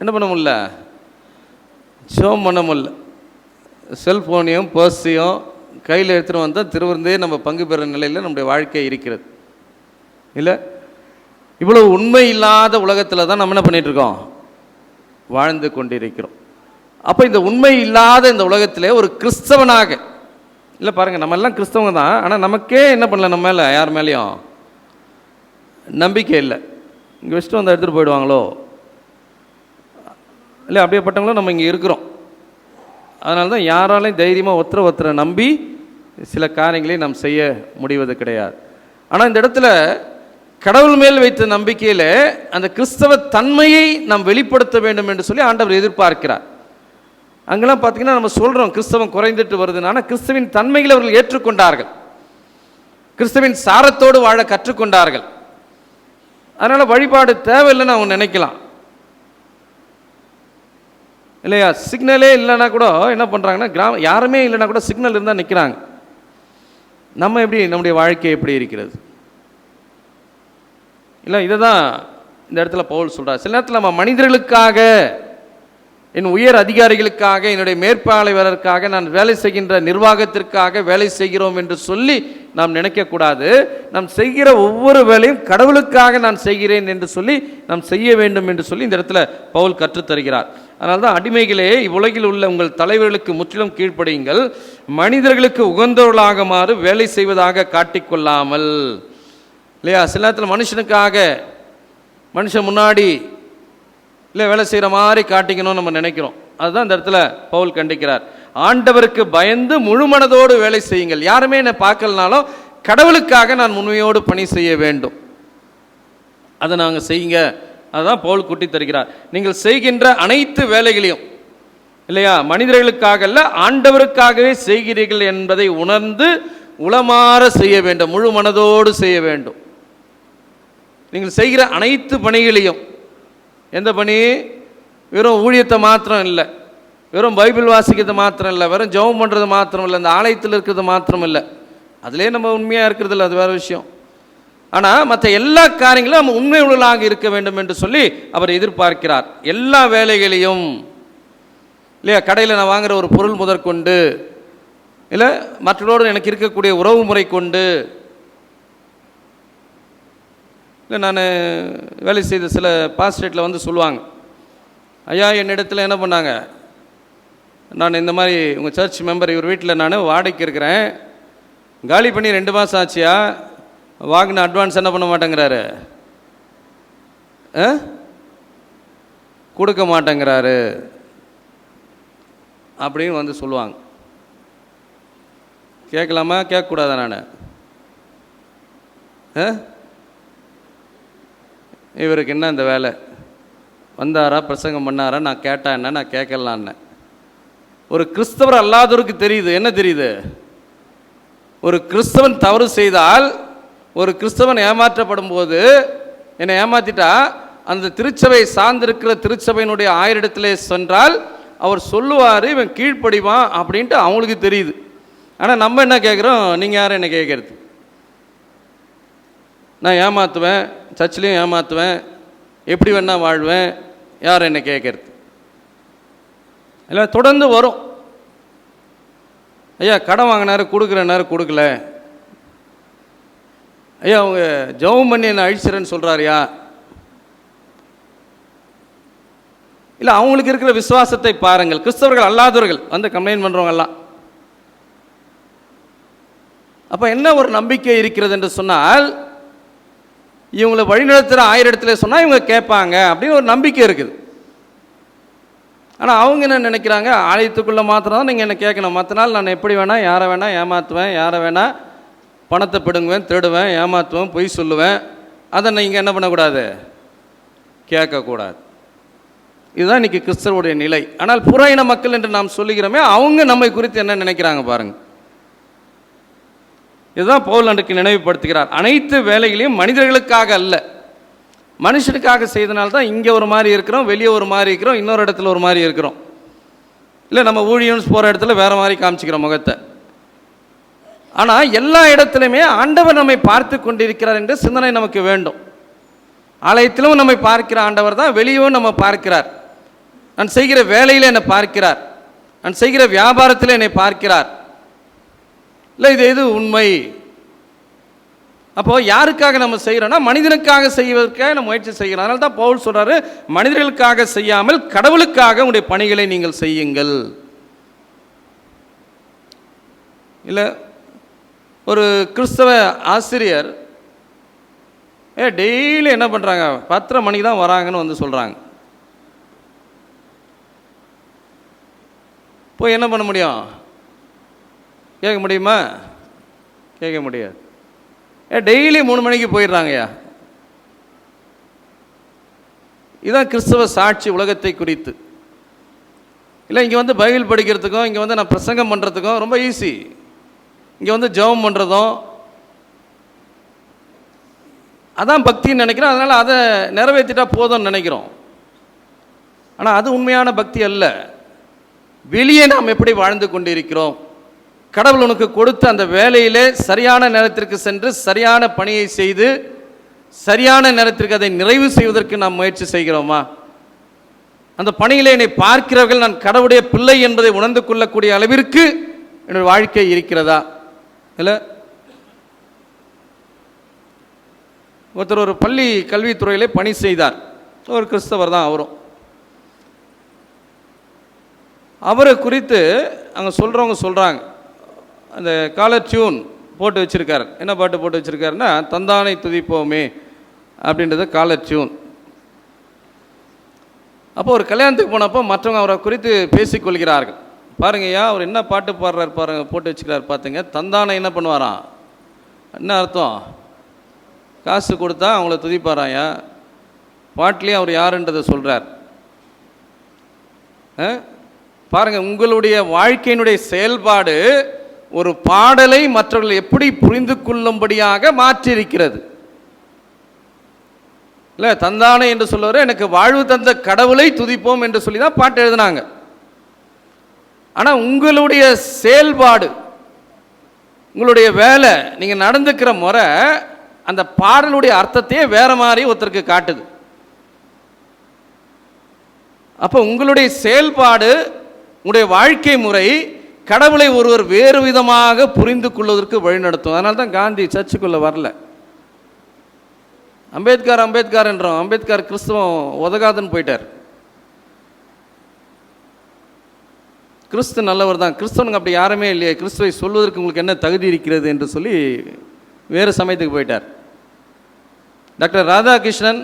A: என்ன பண்ண முடியல, ஷோம் பண்ண முடியல. செல்ஃபோனையும் பர்ஸையும் கையில் எடுத்துகிட்டு வந்தால் திருவிருந்தே நம்ம பங்கு பெற நிலையில் நம்முடைய வாழ்க்கை இருக்கிறது இல்லை? இவ்வளோ உண்மை இல்லாத உலகத்தில் தான் நம்ம என்ன பண்ணிகிட்ருக்கோம், வாழ்ந்து கொண்டிருக்கிறோம். அப்போ இந்த உண்மை இல்லாத இந்த உலகத்திலே ஒரு கிறிஸ்தவனாக இல்லை, பாருங்கள் நம்ம எல்லாம் கிறிஸ்தவங்க தான், ஆனால் நமக்கே என்ன பண்ணல, நம்ம மேலே யார் மேலேயும் நம்பிக்கை இல்லை. இங்கே வச்சுட்டு வந்து எடுத்துகிட்டு போயிடுவாங்களோ இல்லை, அப்படியேப்பட்டவங்களும் நம்ம இங்கே இருக்கிறோம். அதனால தான் யாராலையும் தைரியமாக ஒருத்தரை நம்பி சில காரியங்களையும் நாம் செய்ய முடிவது கிடையாது. ஆனால் இந்த இடத்துல கடவுள் மேல் வைத்த நம்பிக்கையில் அந்த கிறிஸ்தவ தன்மையை நாம் வெளிப்படுத்த வேண்டும் என்று சொல்லி ஆண்டவர் எதிர்பார்க்கிறார். அங்கெல்லாம் பார்த்திங்கன்னா நம்ம சொல்கிறோம் கிறிஸ்தவம் குறைந்துட்டு வருதுன்னு, ஆனால் கிறிஸ்தவின் தன்மைகளை அவர்கள் ஏற்றுக்கொண்டார்கள், கிறிஸ்தவின் சாரத்தோடு வாழ கற்றுக்கொண்டார்கள். அதனால் வழிபாடு தேவையில்லைன்னு அவங்க நினைக்கலாம் இல்லையா? சிக்னலே இல்லைன்னா கூட என்ன பண்ணுறாங்கன்னா, யாருமே இல்லைன்னா கூட சிக்னல் இருந்தால் நிற்கிறாங்க. நம்ம எப்படி, நம்முடைய வாழ்க்கை எப்படி இருக்கிறது இல்லை? இதை தான் இந்த இடத்துல பவுல் சொல்கிறார். சில நேரத்தில் நம்ம மனிதர்களுக்காக, என் உயர் அதிகாரிகளுக்காக, என்னுடைய மேற்பார்வையாளருக்காக, நான் வேலை செய்கின்ற நிர்வாகத்திற்காக வேலை செய்கிறோம் என்று சொல்லி நாம் நினைக்கக்கூடாது. நாம் செய்கிற ஒவ்வொரு வேலையும் கடவுளுக்காக நான் செய்கிறேன் என்று சொல்லி நாம் செய்ய வேண்டும் என்று சொல்லி இந்த இடத்துல பவுல் கற்றுத்தருகிறார். அதனால தான் அடிமைகளே, இவ்வுலகில் உள்ள உங்கள் தலைவர்களுக்கு முற்றிலும் கீழ்ப்படியுங்கள், மனிதர்களுக்கு உகந்தவர்களாக மாறு வேலை செய்வதாக காட்டிக்கொள்ளாமல் இல்லையா? சில நேரத்தில் மனுஷனுக்காக, மனுஷன் முன்னாடி இல்லை வேலை செய்கிற மாதிரி காட்டிக்கணும்னு நம்ம நினைக்கிறோம். அதுதான் இந்த இடத்துல பவுல் கண்டிக்கிறார். ஆண்டவருக்கு பயந்து முழு மனதோடு வேலை செய்யுங்கள். யாருமே என்னை பார்க்கலனாலும் கடவுளுக்காக நான் உண்மையோடு பணி செய்ய வேண்டும், அதை நாங்கள் செய்யுங்க. அதுதான் பவுல் கூட்டி தருகிறார். நீங்கள் செய்கின்ற அனைத்து வேலைகளையும் இல்லையா, மனிதர்களுக்காக அல்ல ஆண்டவருக்காகவே செய்கிறீர்கள் என்பதை உணர்ந்து உளமாற செய்ய வேண்டும், முழு மனதோடு செய்ய வேண்டும். நீங்கள் செய்கிற அனைத்து பணிகளையும், எந்த பணி, வெறும் ஊழியத்தை மாத்திரம் இல்லை, வெறும் பைபிள் வாசிக்கிறது மாத்திரம் இல்லை, வெறும் ஜெபம் பண்ணுறது மாத்திரம் இல்லை, இந்த ஆலயத்தில் இருக்கிறது மாத்திரம் இல்லை, அதிலே நம்ம உண்மையாக இருக்கிறது இல்லை, அது வேறு விஷயம். ஆனால் மற்ற எல்லா காரியங்களும் நம்ம உண்மை உள்ளாக இருக்க வேண்டும் என்று சொல்லி அவர் எதிர்பார்க்கிறார். எல்லா வேலைகளையும் இல்லையா, கடையில் நான் வாங்குகிற ஒரு பொருள் முதற்கொண்டு இல்லை, மற்றவரோடு எனக்கு இருக்கக்கூடிய உறவு முறை கொண்டு இல்லை, நான் வேலை செய்த சில பாஸ்டேட்டில் வந்து சொல்லுவாங்க, ஐயா என்னிடத்தில் என்ன பண்ணாங்க, நான் இந்த மாதிரி உங்கள் சர்ச் மெம்பர், இவர் வீட்டில் நான் வாடகைக்கு இருக்கிறேன், காலி பண்ணி 2 மாதம் ஆச்சியா, வாங்கின அட்வான்ஸ் என்ன பண்ண மாட்டேங்கிறாரு, கொடுக்க மாட்டேங்கிறாரு அப்படின்னு வந்து சொல்லுவாங்க. கேட்கலாமா, கேட்கக்கூடாதா? நான் இவருக்கு என்ன இந்த வேலை, வந்தாரா பிரசங்கம் பண்ணாரா, நான் கேட்டா என்ன, நான் கேட்கலான்னு. ஒரு கிறிஸ்தவர் அல்லாதவருக்கு தெரியுது, என்ன தெரியுது, ஒரு கிறிஸ்தவன் தவறு செய்தால், ஒரு கிறிஸ்தவன் ஏமாற்றப்படும் போது, என்னை ஏமாற்றிட்டா அந்த திருச்சபை சார்ந்திருக்கிற திருச்சபையினுடைய ஆயரிடத்திலே சென்றால் அவர் சொல்லுவார், இவன் கீழ்ப்படிவான் அப்படின்ட்டு அவங்களுக்கு தெரியுது. ஆனால் நம்ம என்ன கேட்குறோம், நீங்கள் யாரும் என்ன கேட்குறது? நான் ஏமாற்றுவேன், சர்ச்சிலையும் ஏமாற்றுவேன், எப்படி வேணா வாழ்வேன், யார் என்ன கேட்குறது? இல்லை தொடர்ந்து வரும். ஐயா கடன் வாங்கினாரு, கொடுக்குற நேரம் கொடுக்கல, ஐயா அவங்க ஜெபம் பண்ணி என்ன அழிச்சிறேன்னு சொல்கிறாருயா. இல்லை அவங்களுக்கு இருக்கிற விசுவாசத்தை பாருங்கள். கிறிஸ்தவர்கள் அல்லாதவர்கள் வந்து கம்ப்ளைண்ட் பண்ணுறவங்கெல்லாம் அப்போ என்ன ஒரு நம்பிக்கை இருக்கிறது என்று சொன்னால், இவங்களை வழிநடத்துகிற ஆயிரத்துல சொன்னால் இவங்க கேட்பாங்க அப்படின்னு ஒரு நம்பிக்கை இருக்குது. ஆனால் அவங்க என்ன நினைக்கிறாங்க, ஆலயத்துக்குள்ளே மாத்திரம் தான் நீங்கள் என்ன கேட்கணும், மற்ற நாள் நான் எப்படி வேணால் யாரை வேணால் ஏமாற்றுவேன், யாரை வேணால் பணத்தை பிடுங்குவேன், திருடுவேன், ஏமாற்றுவேன், பொய் சொல்லுவேன், அதை நீங்கள் என்ன பண்ணக்கூடாது, கேட்கக்கூடாது. இதுதான் இன்றைக்கி கிறிஸ்தவருடைய நிலை. ஆனால் புற இன மக்கள் என்று நாம் சொல்லுகிறோமே, அவங்க நம்மை குறித்து என்ன நினைக்கிறாங்க பாருங்கள். இதுதான் பவுல் அன்றைக்கு நினைவுபடுத்துகிறார். அனைத்து வேலைகளையும் மனிதர்களுக்காக அல்ல, மனுஷனுக்காக செய்தனால்தான் இங்கே ஒரு மாதிரி இருக்கிறோம், வெளியே ஒரு மாதிரி இருக்கிறோம், இன்னொரு இடத்துல ஒரு மாதிரி இருக்கிறோம். இல்லை நம்ம ஊழியம்ஸ் போகிற இடத்துல வேறு மாதிரி காமிச்சிக்கிறோம் முகத்தை. ஆனால் எல்லா இடத்துலையுமே ஆண்டவர் நம்மை பார்த்து கொண்டிருக்கிறார் என்ற சிந்தனை நமக்கு வேண்டும். ஆலயத்திலும் நம்மை பார்க்கிற ஆண்டவர் தான் வெளியும் நம்ம பார்க்கிறார். நான் செய்கிற வேலையில் என்னை பார்க்கிறார், நான் செய்கிற வியாபாரத்தில் என்னை பார்க்கிறார். இல்லை இது எது உண்மை? அப்போது யாருக்காக நம்ம செய்கிறோன்னா மனிதனுக்காக செய்வதற்காக நம்ம முயற்சி செய்கிறோம். அதனால தான் பவுல் சொல்கிறாரு, மனிதர்களுக்காக செய்யாமல் கடவுளுக்காக உங்களுடைய பணிகளை நீங்கள் செய்யுங்கள். இல்லை ஒரு கிறிஸ்தவ ஆசிரியர் டெய்லி என்ன பண்ணுறாங்க, 10:30 மணிக்கு தான் வராங்கன்னு வந்து சொல்கிறாங்க. போய் என்ன பண்ண முடியும், கேட்க முடியுமா? கேட்க முடியாது. டெய்லி 3 மணிக்கு போயிடுறாங்கய்யா. இதுதான் கிறிஸ்தவ சாட்சி உலகத்தை குறித்து. இல்லை இங்கே வந்து பைபிள் படிக்கிறதுக்கும் இங்கே வந்து நான் பிரசங்கம் பண்ணுறதுக்கும் ரொம்ப ஈஸி. இங்கே வந்து ஜெபம் பண்ணுறதும் அதான் பக்தின்னு நினைக்கிறோம். அதனால் அதை நிறைவேற்றிட்டா போதும்னு நினைக்கிறோம். ஆனால் அது உண்மையான பக்தி அல்ல. வெளியே நாம் எப்படி வாழ்ந்து கொண்டிருக்கிறோம், கடவுள் உனக்கு கொடுத்த அந்த வேலையிலே சரியான நேரத்திற்கு சென்று சரியான பணியை செய்து சரியான நேரத்திற்கு அதை நிறைவு செய்வதற்கு நாம் முயற்சி செய்கிறோமா? அந்த பணியிலே என்னை பார்க்கிறவர்கள் நான் கடவுளுடைய பிள்ளை என்பதை உணர்ந்து கொள்ளக்கூடிய அளவிற்கு என்னுடைய வாழ்க்கை இருக்கிறதா? இல்லை ஒருத்தர் ஒரு பள்ளி கல்வித்துறையிலே பணி செய்தார். ஒரு கிறிஸ்தவர் தான் அவரும். அவரை குறித்து அங்கே சொல்கிறவங்க சொல்கிறாங்க, அந்த காலர் டியூன் போட்டு வச்சுருக்கார். என்ன பாட்டு போட்டு வச்சுருக்காருன்னா, தந்தானை துதிப்போமே அப்படின்றது காலர் டியூன். அப்போ ஒரு கல்யாணத்துக்கு போனப்போ மற்றவங்க அவரை குறித்து பேசிக்கொள்கிறார்கள். பாருங்கய்யா அவர் என்ன பாட்டு பாடுறார் பாருங்க, போட்டு வச்சுக்கிறார் பார்த்துங்க. தந்தானை என்ன பண்ணுவாராம், என்ன அர்த்தம், காசு கொடுத்தா அவங்கள துதிப்பாராயா. பாட்டிலேயே அவர் யாருன்றதை சொல்கிறார். பாருங்கள், உங்களுடைய வாழ்க்கையினுடைய செயல்பாடு ஒரு பாடலை மற்றவர்கள் எப்படி புரிந்து கொள்ளும்படியாக மாற்றியிருக்கிறது. இல்லை தந்தானே என்று சொல்லுவார், எனக்கு வாழ்வு தந்த கடவுளை துதிப்போம் என்று சொல்லி தான் பாட்டு எழுதினாங்க. ஆனால் உங்களுடைய செயல்பாடு, உங்களுடைய வேலை, நீங்கள் நடந்துக்கிற முறை அந்த பாடலுடைய அர்த்தத்தையே வேற மாதிரி ஒருத்தருக்கு காட்டுது. அப்போ உங்களுடைய செயல்பாடு, உங்களுடைய வாழ்க்கை முறை கடவுளை ஒருவர் வேறு விதமாக புரிந்து கொள்வதற்கு வழிநடத்தும். அதனால தான் காந்தி சர்ச்சுக்குள்ளே வரல. அம்பேத்கர் என்றோம், அம்பேத்கர் கிறிஸ்துவம் உதகாதுன்னு போயிட்டார். கிறிஸ்து நல்லவர் தான், கிறிஸ்தவனுக்கு அப்படி யாருமே இல்லையே, கிறிஸ்துவை சொல்வதற்கு உங்களுக்கு என்ன தகுதி இருக்கிறது என்று சொல்லி வேறு சமயத்துக்கு போயிட்டார். Doctor Radhakrishnan,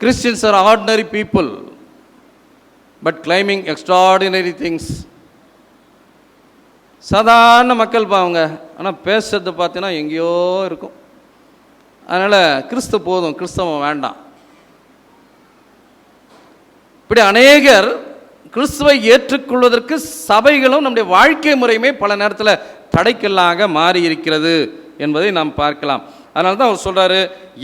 A: Christians are ordinary people but claiming extraordinary things. சாதாரண மக்கள் பாவங்க, ஆனால் பேசுறது பார்த்தீங்கன்னா எங்கேயோ இருக்கும். அதனால் கிறிஸ்து போதும், கிறிஸ்தவம் வேண்டாம். இப்படி அநேகர் கிறிஸ்துவை ஏற்றுக்கொள்வதற்கு சபைகளும் நம்முடைய வாழ்க்கை முறையுமே பல நேரத்தில் தடைக்கல்லாக மாறி இருக்கிறது என்பதை நாம் பார்க்கலாம். அதனால தான் அவர் சொல்கிறாரு,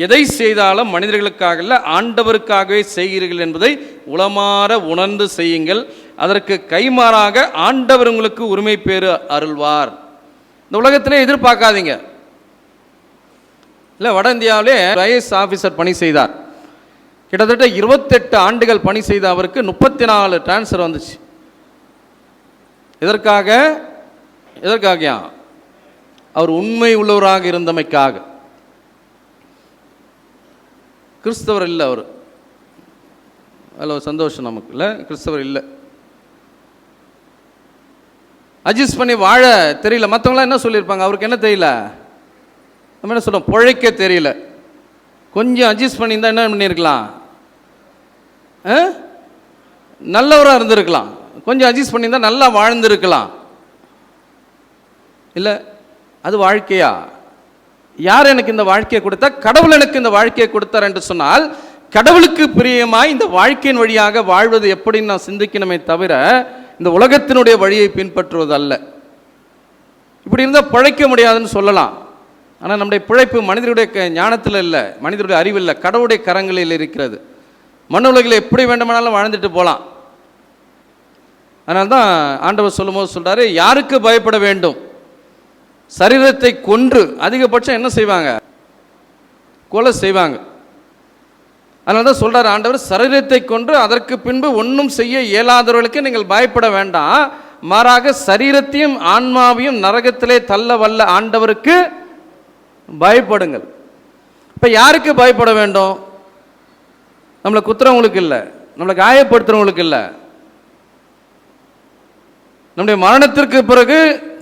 A: எதை செய்தாலும் மனிதர்களுக்காக இல்லை ஆண்டவருக்காகவே செய்கிறீர்கள் என்பதை உளமாற உணர்ந்து செய்யுங்கள், அதற்கு கைமாறாக ஆண்டவர் உங்களுக்கு உரிமை பேறு அருள்வார். இந்த உலகத்திலே எதிர்பார்க்காதீங்க. இல்லை, வட இந்தியாவிலே ஐஏஎஸ் ஆஃபீஸர் பணி செய்தார். கிட்டத்தட்ட 28 ஆண்டுகள் பணி செய்த அவருக்கு 34 டிரான்ஸ்ஃபர் வந்துச்சு. எதற்காக? அவர் உண்மை உள்ளவராக இருந்தமைக்காக. கிறிஸ்தவர் இல்லை அவர். அதில் ஒரு சந்தோஷம் நமக்கு இல்லை, கிறிஸ்தவர் இல்லை. அட்ஜஸ்ட் பண்ணி வாழ தெரியல. மற்றவங்களாம் என்ன சொல்லியிருப்பாங்க, அவருக்கு என்ன தெரியல, நம்ம என்ன சொல்கிறோம், பிழைக்க தெரியல. கொஞ்சம் அட்ஜஸ்ட் பண்ணியிருந்தால் என்ன பண்ணியிருக்கலாம், நல்லவராக இருந்திருக்கலாம். கொஞ்சம் அட்ஜஸ்ட் பண்ணியிருந்தால் நல்லா வாழ்ந்திருக்கலாம். இல்லை, அது வாழ்க்கையா? யார் எனக்கு இந்த வாழ்க்கையை கொடுத்தா? கடவுள் எனக்கு இந்த வாழ்க்கையை கொடுத்தார் என்று சொன்னால், கடவுளுக்கு பிரியமாய் இந்த வாழ்க்கையின் வழியாக வாழ்வது எப்படின்னு நான் சிந்திக்கணுமே தவிர இந்த உலகத்தினுடைய வழியை பின்பற்றுவது அல்ல. இப்படி இருந்தால் பிழைக்க முடியாதுன்னு சொல்லலாம். ஆனால் நம்முடைய பிழைப்பு மனிதருடைய ஞானத்தில் இல்லை, மனிதருடைய அறிவில் இல்லை, கடவுளுடைய கரங்களில் இருக்கிறது. மண் உலகில் எப்படி வேண்டுமானாலும் வாழ்ந்துட்டு போகலாம். அதனால தான் ஆண்டவர் சொல்லும்போது சொல்கிறாரு, யாருக்கு பயப்பட வேண்டும்? சரீரத்தை கொன்று அதிகபட்சம் என்ன செய்வாங்க, கொலை செய்வாங்க. அதனால தான் சொல்கிறார் ஆண்டவர், சரீரத்தை கொன்று அதற்கு பின்பு ஒன்றும் செய்ய இயலாதவர்களுக்கு நீங்கள் பயப்பட வேண்டாம், மாறாக சரீரத்தையும் ஆன்மாவையும் நரகத்திலே தள்ள வல்ல ஆண்டவருக்கு பயப்படுங்கள். இப்போ யாருக்கு பயப்பட வேண்டும்? நம்மளை குத்துறவங்களுக்கு இல்லை, நம்மளை காயப்படுத்துறவங்களுக்கு இல்லை, நம்முடைய மரணத்திற்கு பிறகு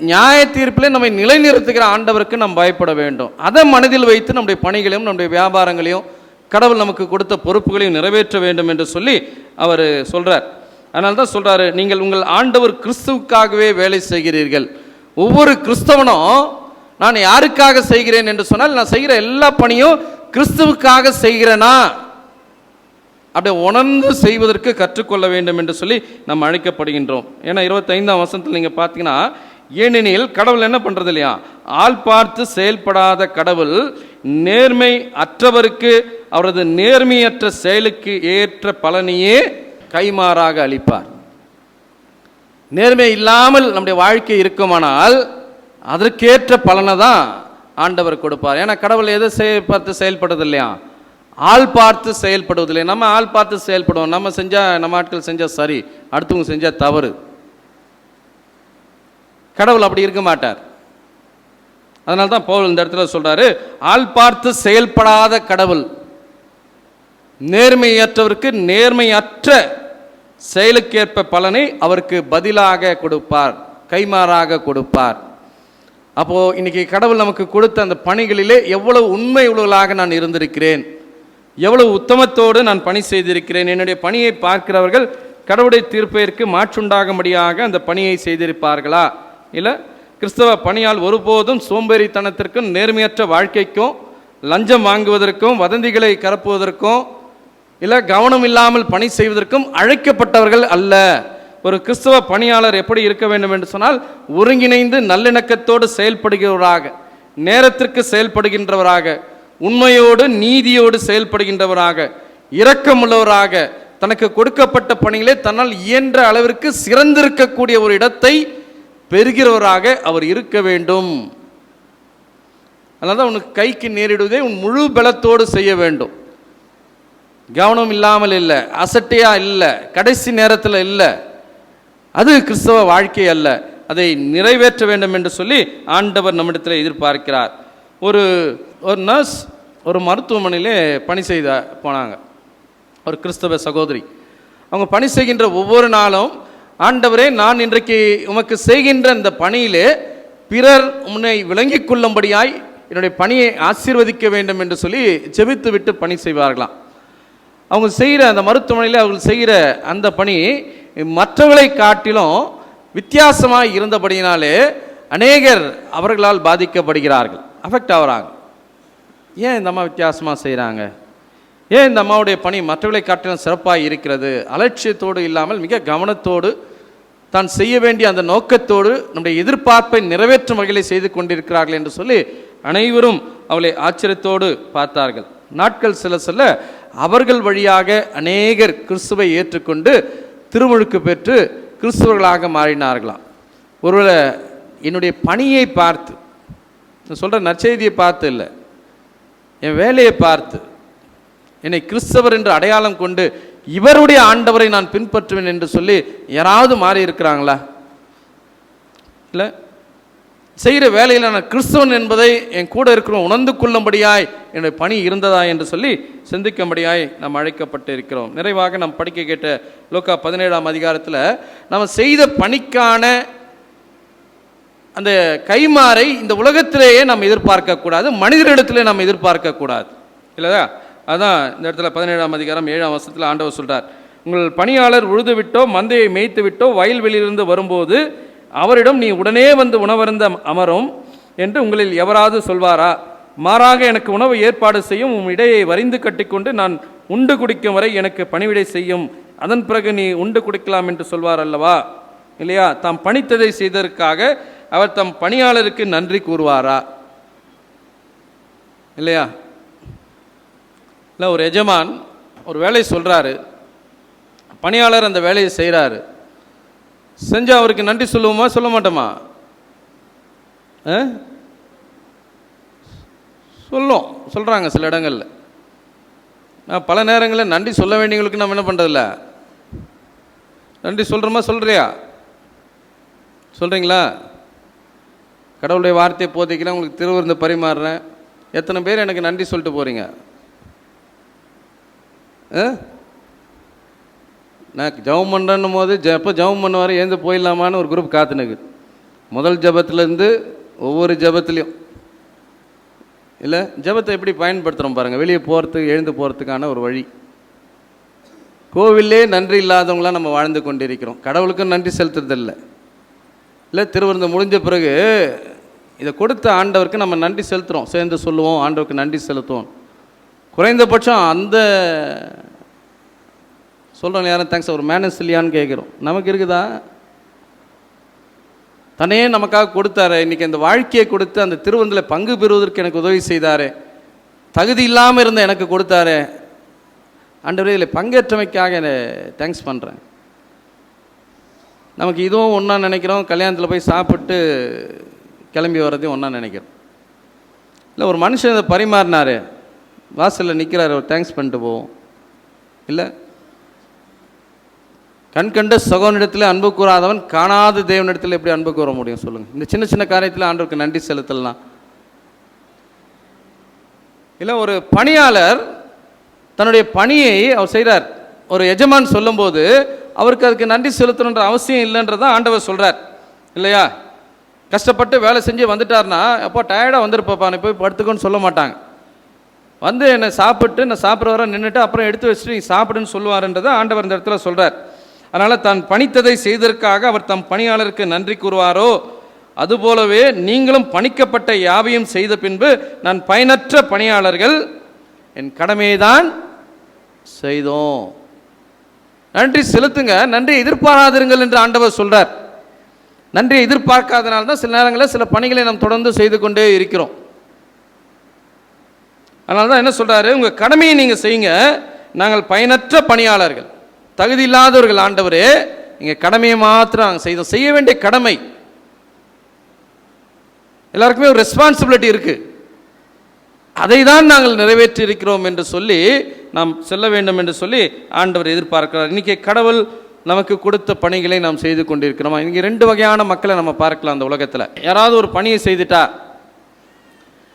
A: நியாய தீர்ப்பிலே நம்மை நிலைநிறுத்துகிற ஆண்டவருக்கு நாம் பயப்பட வேண்டும். அதை மனதில் வைத்து நம்முடைய பணிகளையும் நம்முடைய வியாபாரங்களையும் கடவுள் நமக்கு கொடுத்த பொறுப்புகளையும் நிறைவேற்ற வேண்டும் என்று சொல்லி அவர் சொல்கிறார். அதனால தான் சொல்கிறாரு, நீங்கள் உங்கள் ஆண்டவர் கிறிஸ்துவுக்காகவே வேலை செய்கிறீர்கள். ஒவ்வொரு கிறிஸ்தவனும் நான் யாருக்காக செய்கிறேன் என்று சொன்னால், நான் செய்கிற எல்லா பணியும் கிறிஸ்துவுக்காக செய்கிறேனா அப்படியே உணர்ந்து செய்வதற்கு கற்றுக்கொள்ள வேண்டும் என்று சொல்லி நம்ம அழைக்கப்படுகின்றோம். ஏன்னா 25ஆம் வசனத்தில் நீங்கள் பார்த்தீங்கன்னா, ஏனெனில் கடவுள் என்ன பண்ணுறது இல்லையா, ஆள் பார்த்து செயல்படாத கடவுள் நேர்மை அற்றவருக்கு அவரது நேர்மையற்ற செயலுக்கு ஏற்ற பலனையே கைமாறாக அளிப்பார். நேர்மை இல்லாமல் நம்முடைய வாழ்க்கை இருக்குமானால் அதற்கேற்ற பலனை தான் ஆண்டவர் கொடுப்பார். ஏன்னா கடவுள் எதை பார்த்து செயல்படுறது இல்லையா, ஆள் பார்த்து செயல்படுவதில்லை. நம்ம ஆள் பார்த்து செயல்படுவோம். நம்ம செஞ்சால், நம்ம ஆட்கள் செஞ்சால் சரி, அடுத்தவங்க செஞ்சால் தவறு. கடவுள் அப்படி இருக்க மாட்டார். அதனால தான் பவுல் இந்த இடத்துல சொல்றாரு, ஆள் பார்த்து செயல்படாத கடவுள் நேர்மையற்றவருக்கு நேர்மையற்ற செயலுக்கேற்ப பலனை அவருக்கு பதிலாக கொடுப்பார், கைமாறாக கொடுப்பார். அப்போ இன்னைக்கு கடவுள் நமக்கு கொடுத்த அந்த பணிகளிலே எவ்வளவு உண்மை உள்ளவர்களாக நான் இருந்திருக்கிறேன், எவ்வளவு உத்தமத்தோடு நான் பணி செய்திருக்கிறேன். என்னுடைய பணியை பார்க்கிறவர்கள் கடவுளுடைய தீர்ப்பிற்கு மாற்றுண்டாகும்படியாக அந்த பணியை செய்திருப்பார்களா? இல்லை, கிறிஸ்தவ பணியால் ஒருபோதும் சோம்பேறித்தனத்திற்கும் நேர்மையற்ற வாழ்க்கைக்கும் லஞ்சம் வாங்குவதற்கும் வதந்திகளை கரப்புவதற்கும் இல்லை கவனம் இல்லாமல் பணி செய்வதற்கும் அழைக்கப்பட்டவர்கள் அல்ல. ஒரு கிறிஸ்தவ பணியாளர் எப்படி இருக்க வேண்டும் என்று சொன்னால், ஒருங்கிணைந்து நல்லிணக்கத்தோடு செயல்படுகிறவராக, நேரத்திற்கு செயல்படுகின்றவராக, உண்மையோடு நீதியோடு செயல்படுகின்றவராக, இரக்கமுள்ளவராக, தனக்கு கொடுக்கப்பட்ட பணிகளே தன்னால் இயன்ற அளவிற்கு சிறந்திருக்கக்கூடிய ஒரு இடத்தை பெறுகிறவராக அவர் இருக்க வேண்டும். அதனால உனக்கு கைக்கு நேரிடுவதை உன் முழு பலத்தோடு செய்ய வேண்டும். கவனம் இல்லாமல் இல்லை, அசட்டையா இல்லை, கடைசி நேரத்தில் இல்லை. அது கிறிஸ்தவ வாழ்க்கை அல்ல. அதை நிறைவேற்ற வேண்டும் என்று சொல்லி ஆண்டவர் நம்மிடத்தில் எதிர்பார்க்கிறார். ஒரு நர்ஸ் ஒரு மருத்துவமனையிலே பணி செய்த போனாங்க, ஒரு கிறிஸ்தவ சகோதரி. அவங்க பணி செய்கின்ற ஒவ்வொரு நாளும், ஆண்டவரே, நான் இன்றைக்கு உமக்கு செய்கின்ற இந்த பணியிலே பிறர் உன்னை விளங்கிக் கொள்ளும்படியாய் என்னுடைய பணியை ஆசீர்வதிக்க வேண்டும் என்று சொல்லி ஜெபித்து விட்டு பணி செய்வார்களாம். அவங்க செய்கிற அந்த மருத்துவமனையில் அவர்கள் செய்கிற அந்த பணி மற்றவர்களை காட்டிலும் வித்தியாசமாக இருந்தபடியினாலே அநேகர் அவர்களால் பாதிக்கப்படுகிறார்கள், அஃபெக்ட் ஆகிறாங்க. ஏன் இந்த அம்மா வித்தியாசமாக செய்கிறாங்க, ஏன் இந்த அம்மாவுடைய பணி மற்றவர்களை காட்டிலும் சிறப்பாக இருக்கிறது, அலட்சியத்தோடு இல்லாமல் மிக கவனத்தோடு தான் செய்ய வேண்டிய அந்த நோக்கத்தோடு நம்முடைய எதிர்பார்ப்பை நிறைவேற்றும் வகையில் செய்து கொண்டிருக்கிறார்கள் என்று சொல்லி அனைவரும் அவளை ஆச்சரியத்தோடு பார்த்தார்கள். நாட்கள் சில சொல்ல அவர்கள் வழியாக அநேகர் கிறிஸ்துவை ஏற்றுக்கொண்டு திருமுழுக்கு பெற்று கிறிஸ்துவர்களாக மாறினார்களாம். ஒருவேளை என்னுடைய பணியை பார்த்து, நான் சொல்கிற நற்செய்தியை பார்த்து இல்லை, என் வேலையை பார்த்து என்னை கிறிஸ்தவர் என்று அடையாளம் கொண்டு இவருடைய ஆண்டவரை நான் பின்பற்றுவேன் என்று சொல்லி யாராவது மாறி இருக்கிறாங்களா? இல்லை, செய்கிற வேலையில் நான் கிறிஸ்தவன் என்பதை என் கூட இருக்கிற உணர்ந்து கொள்ளும்படியாய் என்னுடைய பணி இருந்ததா என்று சொல்லி சிந்திக்கும்படியாய் நாம் அழைக்கப்பட்டு இருக்கிறோம். நிறைவாக நாம் படிக்க கேட்ட லூக்கா 17ஆம் அதிகாரத்தில் நம்ம செய்த பணிக்கான அந்த கைமாறை இந்த உலகத்திலேயே நாம் எதிர்பார்க்கக்கூடாது, மனிதரிடத்திலே நாம் எதிர்பார்க்கக்கூடாது, இல்லையா? அதான் இந்த இடத்துல 17ஆம் அதிகாரம் 7ஆம் வசனத்தில் ஆண்டவர் சொல்கிறார், உங்கள் பணியாளர் உழுது விட்டோ மந்தையை மேய்த்து விட்டோ வயல்வெளியிலிருந்து வரும்போது அவரிடம் நீ உடனே வந்து உணவருந்த அமரும் என்று உங்களில் எவராவது சொல்வாரா? மாறாக எனக்கு உணவு ஏற்பாடு செய்யும், உன் இடையை வரிந்து கட்டிக்கொண்டு நான் உண்டு குடிக்கும் வரை எனக்கு பணிவிடை செய்யும், அதன் பிறகு நீ உண்டு குடிக்கலாம் என்று சொல்வார் அல்லவா? இல்லையா? தாம் பணித்ததை செய்ததற்காக அவர் தம் பணியாளருக்கு நன்றி கூறுவாரா? இல்லையா? இல்லை, ஒரு எஜமான் ஒரு வேலையை சொல்கிறாரு, பணியாளர் அந்த வேலையை செய்கிறாரு, செஞ்சால் அவருக்கு நன்றி சொல்லுவோமா சொல்ல மாட்டோமா? சொல்கிறாங்க சில இடங்களில். பல நேரங்களில் நன்றி சொல்ல வேண்டியவங்களுக்கு நம்ம என்ன பண்ணுறதில்ல, நன்றி சொல்கிறோமா? சொல்கிறியா? சொல்கிறீங்களா? கடவுளுடைய வார்த்தையை போதிக்கிறேன், உங்களுக்கு திருவிருந்து பரிமாறுறேன், எத்தனை பேர் எனக்கு நன்றி சொல்லிட்டு போகிறீங்க? நான் ஜபம் பண்ணுறேன்னும் போது எப்போ ஜபம் பண்ணுவார் ஏந்து போயிடலாமான்னு ஒரு குரூப் காத்துனுக்கு, முதல் ஜபத்துலேருந்து ஒவ்வொரு ஜபத்துலேயும். இல்லை, ஜபத்தை எப்படி பயன்படுத்துகிறோம் பாருங்கள், வெளியே போகிறதுக்கு எழுந்து போகிறதுக்கான ஒரு வழி. கோவிலே நன்றி இல்லாதவங்களாம் நம்ம வாழ்ந்து கொண்டிருக்கிறோம், கடவுளுக்கும் நன்றி செலுத்துறதில்லை. இல்லை, திருவிருந்து முடிஞ்ச பிறகு இதை கொடுத்த ஆண்டவருக்கு நம்ம நன்றி செலுத்துகிறோம், சேர்ந்து சொல்லுவோம் ஆண்டவருக்கு நன்றி செலுத்துவோம். குறைந்தபட்சம் அந்த சொல்கிறோம், யாரும் தேங்க்ஸ் ஒரு மேனஸ் இல்லையான்னு கேட்குறோம். நமக்கு இருக்குதா? தன்னே நமக்காக கொடுத்தாரு, இன்றைக்கி அந்த வாழ்க்கையை கொடுத்து அந்த திருவிருந்தில் பங்கு பெறுவதற்கு எனக்கு உதவி செய்தார், தகுதி இல்லாமல் இருந்த எனக்கு கொடுத்தாரு, ஆண்டவரே இதில் பங்கேற்றமைக்காக தேங்க்ஸ் பண்ணுறேன். நமக்கு இதுவும் ஒன்றா நினைக்கிறோம், கல்யாணத்தில் போய் சாப்பிட்டு கிளம்பி வர்றதையும் ஒன்றா நினைக்கிறோம். இல்லை, ஒரு மனுஷன் இதை பரிமாறினார், வாசலில் நிற்கிறார், ஒரு தேங்க்ஸ் பண்ணிட்டு போவோம். இல்லை, கண் கண்ட சகோனிடத்தில் அன்பு கூறாதவன் காணாத தேவனிடத்தில் எப்படி அன்பு கூற முடியும் சொல்லுங்கள்? இந்த சின்ன சின்ன காரியத்தில் ஆண்டவருக்கு நன்றி செலுத்தலாம். இல்லை, ஒரு பணியாளர் தன்னுடைய பணியை அவர் செய்கிறார், ஒரு எஜமான் சொல்லும்போது அவருக்கு அதுக்கு நன்றி செலுத்தணுன்ற அவசியம் இல்லைன்றதான் ஆண்டவர் சொல்கிறார், இல்லையா? கஷ்டப்பட்டு வேலை செஞ்சு வந்துட்டார்னா, அப்போ டயர்டாக வந்துருப்பாப்பா நீ போய் படுத்துக்கோன்னு சொல்ல மாட்டாங்க. வந்து என்னை சாப்பிட்டு நான் சாப்பிட்ற வர நின்றுட்டு அப்புறம் எடுத்து வச்சுட்டு நீ சாப்பிடுன்னு சொல்லுவார்ன்றதை ஆண்டவர் இந்த இடத்துல சொல்கிறார். அதனால் தான் பணித்ததை செய்ததற்காக அவர் தம் பணியாளருக்கு நன்றி கூறுவாரோ, அதுபோலவே நீங்களும் பணிக்கப்பட்ட யாவையும் செய்த பின்பு நான் பயனற்ற பணியாளர்கள், என் கடமையை தான் செய்தோம். நன்றி செலுத்துங்க, நன்றி எதிர்பாராதிருங்கள் என்று ஆண்டவர் சொல்கிறார். நன்றியை எதிர்பார்க்காதனால்தான் சில நேரங்களில் சில பணிகளை நாம் தொடர்ந்து செய்து கொண்டே இருக்கிறோம். அதனால தான் என்ன சொல்கிறாரு, உங்கள் கடமையை நீங்கள் செய்யுங்க, நாங்கள் பயனற்ற பணியாளர்கள், தகுதி இல்லாதவர்கள் ஆண்டவரே, நீங்கள் கடமையை மாத்திரம் நாங்கள் செய்தோம். செய்ய வேண்டிய கடமை எல்லாருக்குமே ஒரு ரெஸ்பான்சிபிலிட்டி இருக்குது, அதை தான் நாங்கள் நிறைவேற்றி இருக்கிறோம் என்று சொல்லி நாம் செல்ல வேண்டும் என்று சொல்லி ஆண்டவர் எதிர்பார்க்கிறார். இன்றைக்கி கடவுள் நமக்கு கொடுத்த பணிகளை நாம் செய்து கொண்டிருக்கிறோம். இங்கே ரெண்டு வகையான மக்களை நம்ம பார்க்கலாம் அந்த உலகத்தில். யாராவது ஒரு பணியை செய்துட்டா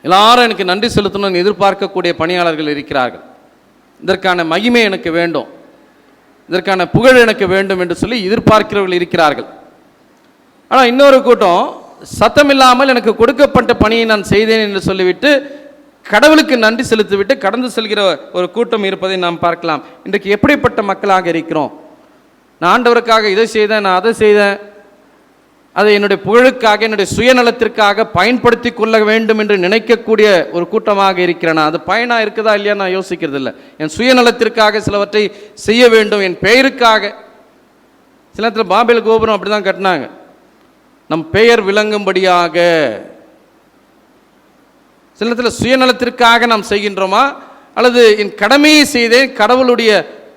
A: எல்லாரும் எனக்கு நன்றி செலுத்தணும்னு எதிர்பார்க்கக்கூடிய பணியாளர்கள் இருக்கிறார்கள். இதற்கான மகிமை எனக்கு வேண்டும், இதற்கான புகழ் எனக்கு வேண்டும் என்று சொல்லி எதிர்பார்க்கிறவர்கள் இருக்கிறார்கள். ஆனால் இன்னொரு கூட்டம் சத்தமில்லாமல் எனக்கு கொடுக்கப்பட்ட பணியை நான் செய்தேன் என்று சொல்லிவிட்டு கடவுளுக்கு நன்றி செலுத்திவிட்டு கடந்து செல்கிற ஒரு கூட்டம் இருப்பதை நாம் பார்க்கலாம். இன்றைக்கு எப்படிப்பட்ட மக்களாக இருக்கிறோம்? நான் ஆண்டவருக்காக இதை செய்தேன், நான் அதை செய்தேன், அதை என்னுடைய புகழுக்காக என்னுடைய சுயநலத்திற்காக பயன்படுத்தி கொள்ள வேண்டும் என்று நினைக்கக்கூடிய ஒரு கூட்டமாக இருக்கிறேன். அது பயனாக இருக்குதா இல்லையா நான் யோசிக்கிறது இல்லை. என் சுயநலத்திற்காக சிலவற்றை செய்ய வேண்டும், என் பெயருக்காக. சில நேரத்தில் பாபேல் கோபுரம் அப்படி தான் கட்டினாங்க, நம் பெயர் விளங்கும்படியாக. சில நேரத்தில் சுயநலத்திற்காக நாம் செய்கின்றோமா, அல்லது என் கடமையை செய்தேன், கடவுளுடைய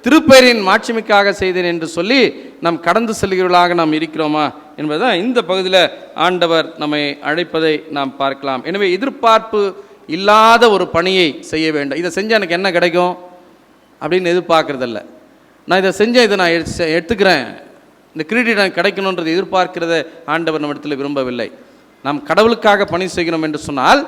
A: திருப்பெயரின் மாட்சிமைக்காக செய்தேன் என்று சொல்லி நாம் கடந்து செல்கிறவர்களாக நாம் இருக்கிறோமா என்பதுதான் இந்த பகுதியில் ஆண்டவர் நம்மை அழைப்பதை நாம் பார்க்கலாம். எனவே எதிர்பார்ப்பு இல்லாத ஒரு பணியை செய்ய வேண்டும். இதை செஞ்சால் எனக்கு என்ன கிடைக்கும் அப்படின்னு எதிர்பார்க்கறதில்ல. நான் இதை செஞ்சேன், இதை நான் எடுத்துக்கிறேன், இந்த கிரெடிட் எனக்கு கிடைக்கணுன்றது எதிர்பார்க்கிறத ஆண்டவர் நம்ம இடத்துல விரும்பவில்லை. நாம் கடவுளுக்காக பணி செய்கிறோம் என்று சொன்னால்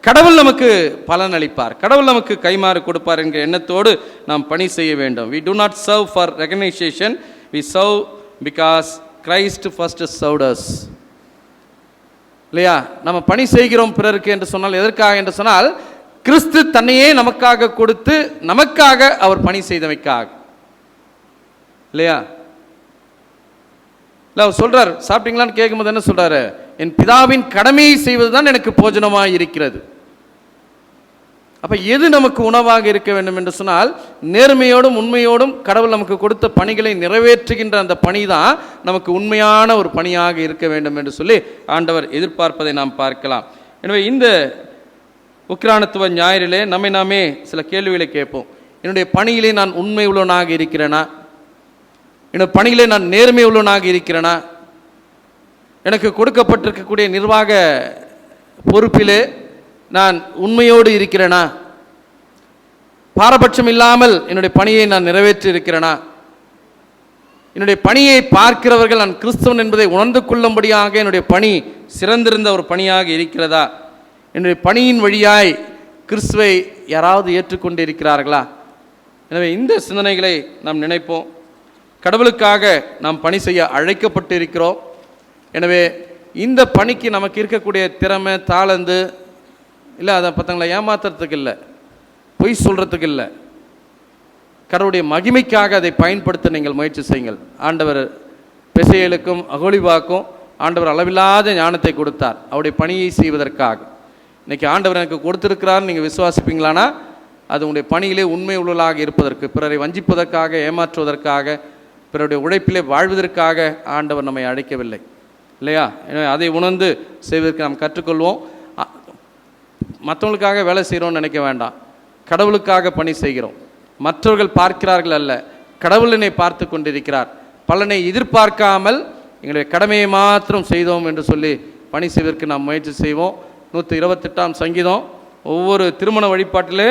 A: கடவுள் நமக்கு பலன் அளிப்பார், கடவுள் நமக்கு கைமாறு கொடுப்பார் என்கிற எண்ணத்தோடு நாம் பணி செய்ய வேண்டும். We do not serve for recognition, we serve because Christ first served us. இல்லையா? நம்ம பணி செய்கிறோம் பிறருக்கு என்று சொன்னால் எதற்காக என்று சொன்னால் கிறிஸ்து தன்னையே நமக்காக கொடுத்து நமக்காக அவர் பணி செய்தமைக்காக. இல்லையா? இல்லை, அவர் சொல்றார், சாப்பிட்டீங்களான்னு கேட்கும்போது என்ன சொல்றாரு? என் பிதாவின் கடமையை செய்வதுதான் எனக்கு போஜனமாக இருக்கிறது. அப்ப எது நமக்கு உணவாக இருக்க வேண்டும் என்று சொன்னால் நேர்மையோடும் உண்மையோடும் கடவுள் நமக்கு கொடுத்த பணிகளை நிறைவேற்றுகின்ற அந்த பணி தான் நமக்கு உண்மையான ஒரு பணியாக இருக்க வேண்டும் என்று சொல்லி ஆண்டவர் எதிர்பார்ப்பதை நாம் பார்க்கலாம். எனவே இந்த உக்கிரானத்துவ ஞாயிறிலே நம்மை நாமே சில கேள்விகளை கேட்போம். என்னுடைய பணியிலே நான் உண்மை உள்ளவனாக இருக்கிறேனா? என்னுடைய பணியிலே நான் நேர்மை உள்ளவனாக இருக்கிறேனா? எனக்கு கொடுக்கப்பட்டிருக்கக்கூடிய நிர்வாக பொறுப்பிலே நான் உண்மையோடு இருக்கிறேனா? பாரபட்சம் இல்லாமல் என்னுடைய பணியை நான் நிறைவேற்றி இருக்கிறேனா? என்னுடைய பணியை பார்க்கிறவர்கள் நான் கிறிஸ்தவன் என்பதை உணர்ந்து கொள்ளும்படியாக என்னுடைய பணி சிறந்திருந்த ஒரு பணியாக இருக்கிறதா? என்னுடைய பணியின் வழியாய் கிறிஸ்துவை யாராவது ஏற்றுக்கொண்டு இருக்கிறார்களா? எனவே இந்த சிந்தனைகளை நாம் நினைப்போம். கடவுளுக்காக நாம் பணி செய்ய அழைக்கப்பட்டு இருக்கிறோம். எனவே இந்த பணிக்கு நமக்கு இருக்கக்கூடிய திறமை, தாளந்து இல்லை, அதை பார்த்தவங்கள ஏமாத்துறதுக்கு இல்லை, பொய் சொல்கிறதுக்கு இல்லை, கடவுளுடைய மகிமைக்காக அதை பயன்படுத்த நீங்கள் முயற்சி செய்யுங்கள். ஆண்டவர் பெசேலுக்கும் அகோலிபாக்கும் ஆண்டவர் அளவில்லாத ஞானத்தை கொடுத்தார் அவருடைய பணியை செய்வதற்காக. இன்றைக்கி ஆண்டவர் எனக்கு கொடுத்திருக்கிறார் நீங்கள் விசுவாசிப்பீங்களானா அது உங்களுடைய பணியிலே உண்மை உள்ளவர்களாக இருப்பதற்கு, பிறரை வஞ்சிப்பதற்காக, ஏமாற்றுவதற்காக, பிறருடைய உழைப்பிலே வாழ்வதற்காக ஆண்டவர் நம்மை அழைக்கவில்லை. இல்லையா? எனவே அதை உணர்ந்து செய்வதற்கு நாம் கற்றுக்கொள்வோம். மற்றவங்களுக்காக வேலை செய்கிறோம்னு நினைக்க வேண்டாம். கடவுளுக்காக பணி செய்கிறோம். மற்றவர்கள் பார்க்கிறார்கள் அல்ல, கடவுள் என்னை பார்த்து கொண்டிருக்கிறார். பலனை எதிர்பார்க்காமல் எங்களுடைய கடமையை மாத்திரம் செய்தோம் என்று சொல்லி பணி செய்வதற்கு நாம் முயற்சி செய்வோம். 128ஆம் சங்கீதம் ஒவ்வொரு திருமண வழிபாட்டிலே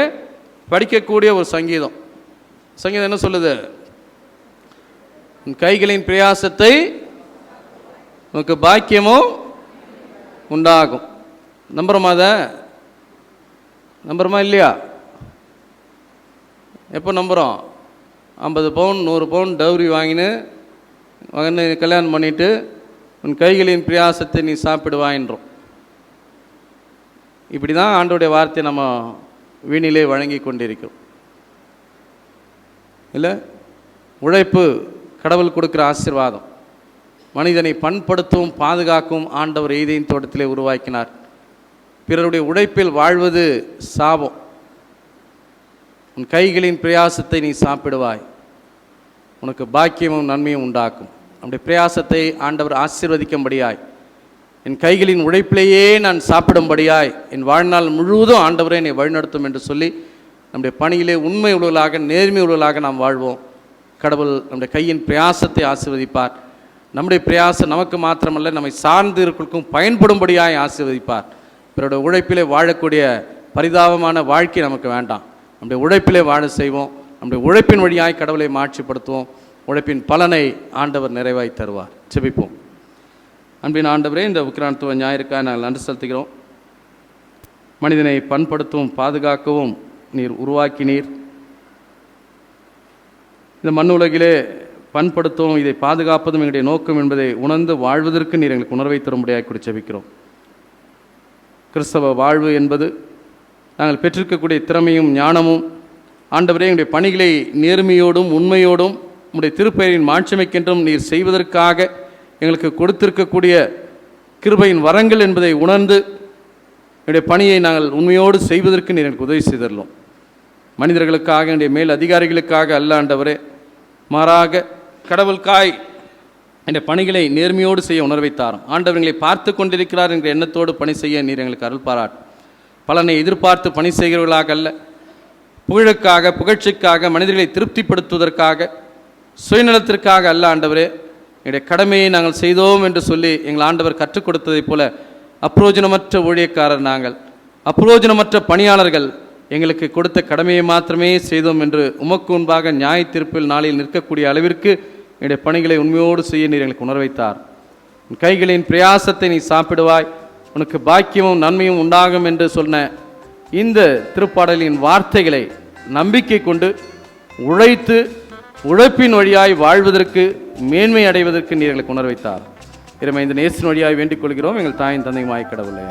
A: படிக்கக்கூடிய ஒரு சங்கீதம். சங்கீதம் என்ன சொல்லுது? கைகளின் பிரயாசத்தை உனக்கு பாக்கியமும் உண்டாகும். நம்புறோமா? அதை நம்புறோமா இல்லையா? எப்போ நம்புகிறோம்? 50 பவுன் 100 பவுன் டவுரி வாங்கினு மகனை கல்யாணம் பண்ணிவிட்டு உன் கைகளின் பிரயாசத்தை நீ சாப்பிடுவாயின்றோம். இப்படி தான் ஆண்டோடைய வார்த்தை நம்ம வீணிலே வழங்கி கொண்டிருக்கிறோம். இல்லை, உழைப்பு கடவுள் கொடுக்குற ஆசீர்வாதம். மனிதனை பண்படுத்தவும் பாதுகாக்கவும் ஆண்டவர் ஏதேன் தோட்டத்திலே உருவாக்கினார். பிறருடைய உழைப்பில் வாழ்வது சாபம். உன் கைகளின் பிரயாசத்தை நீ சாப்பிடுவாய், உனக்கு பாக்கியமும் நன்மையும் உண்டாக்கும். நம்முடைய பிரயாசத்தை ஆண்டவர் ஆசீர்வதிக்கும்படியாய், என் கைகளின் உழைப்பிலேயே நான் சாப்பிடும்படியாய் என் வாழ்நாள் முழுவதும் ஆண்டவரை என்னை வழிநடத்தும் என்று சொல்லி நம்முடைய பணியிலே உண்மை உள்ளவர்களாக, நேர்மை உள்ளவர்களாக நாம் வாழ்வோம். கடவுள் நம்முடைய கையின் பிரயாசத்தை ஆசீர்வதிப்பார். நம்முடைய பிரயாசம் நமக்கு மாத்திரமல்ல, நம்மை சார்ந்து இருக்கும் பயன்படும்படியாய் ஆசீர்வதிப்பார். பிறருடைய உழைப்பிலே வாழக்கூடிய பரிதாபமான வாழ்க்கை நமக்கு வேண்டாம். நம்முடைய உழைப்பிலே வாழ செய்வோம். நம்முடைய உழைப்பின் வழியாய் கடவுளை மாட்சிப்படுத்துவோம். உழைப்பின் பலனை ஆண்டவர் நிறைவாய் தருவார். ஜெபிப்போம். அன்பின் ஆண்டவரே, இந்த உக்கிரானத்துவ ஞாயிற்காக நாங்கள் நன்றி செலுத்துகிறோம். மனிதனை பண்படுத்தவும் பாதுகாக்கவும் நீர் உருவாக்கினீர். இந்த மண் உலகிலே பண்படுத்தவும் இதை பாதுகாப்பதும் எங்களுடைய நோக்கம் என்பதை உணர்ந்து வாழ்வதற்கு நீர் எங்களுக்கு உணர்வை தரும்படியாக கூட ஜெபிக்கிறோம். கிறிஸ்தவ வாழ்வு என்பது நாங்கள் பெற்றிருக்கக்கூடிய திறமையும் ஞானமும் ஆண்டவரே எங்களுடைய பணிகளை நேர்மையோடும் உண்மையோடும் உங்களுடைய திருப்பெயரின் மாட்சிமைக்கென்றும் நீர் செய்வதற்காக எங்களுக்கு கொடுத்திருக்கக்கூடிய கிருபையின் வரங்கள் என்பதை உணர்ந்து என்னுடைய பணியை நாங்கள் உண்மையோடு செய்வதற்கு நீர் எனக்கு உதவி செய்தரலாம். மனிதர்களுக்காக, என்னுடைய மேல் அதிகாரிகளுக்காக அல்ல ஆண்டவரே, மாறாக கடவுளுக்காய் என்னுடைய பணிகளை நேர்மையோடு செய்ய உணர்வை தாரும். ஆண்டவர்களை பார்த்து கொண்டிருக்கிறார் என்ற எண்ணத்தோடு பணி செய்ய நீர் எங்களுக்கு அருள் பாராட்டும். பலனை எதிர்பார்த்து பணி செய்கிறவர்களாக அல்ல, புகழுக்காக புகழ்ச்சிக்காக மனிதர்களை திருப்திப்படுத்துவதற்காக சுயநலத்திற்காக அல்ல ஆண்டவரே, எங்களுடைய கடமையை நாங்கள் செய்தோம் என்று சொல்லி எங்கள் ஆண்டவர் கற்றுக் கொடுத்ததைப் போல அப்ரோஜனமற்ற ஊழியக்காரர் நாங்கள், அப்ரோஜனமற்ற பணியாளர்கள், எங்களுக்கு கொடுத்த கடமையை மாத்திரமே செய்தோம் என்று உமக்கு முன்பாக நியாய தீர்ப்பில் நாளில் நிற்கக்கூடிய அளவிற்கு என்னுடைய பணிகளை உண்மையோடு செய்ய நீர் எங்களுக்கு உணர வைத்தார். உன் கைகளின் பிரயாசத்தை நீ சாப்பிடுவாய், உனக்கு பாக்கியமும் நன்மையும் உண்டாகும் என்று சொன்ன இந்த திருப்பாடலின் வார்த்தைகளை நம்பிக்கை கொண்டு உழைத்து உழைப்பின் வழியாய் வாழ்வதற்கு மேன்மை அடைவதற்கு நீர் எங்களுக்கு உணர வைத்தார். இறைமை இந்த நேசின் வழியாய் வேண்டிக் கொள்கிறோம் எங்கள் தாயின் தந்தையுமாய் கடவுளே.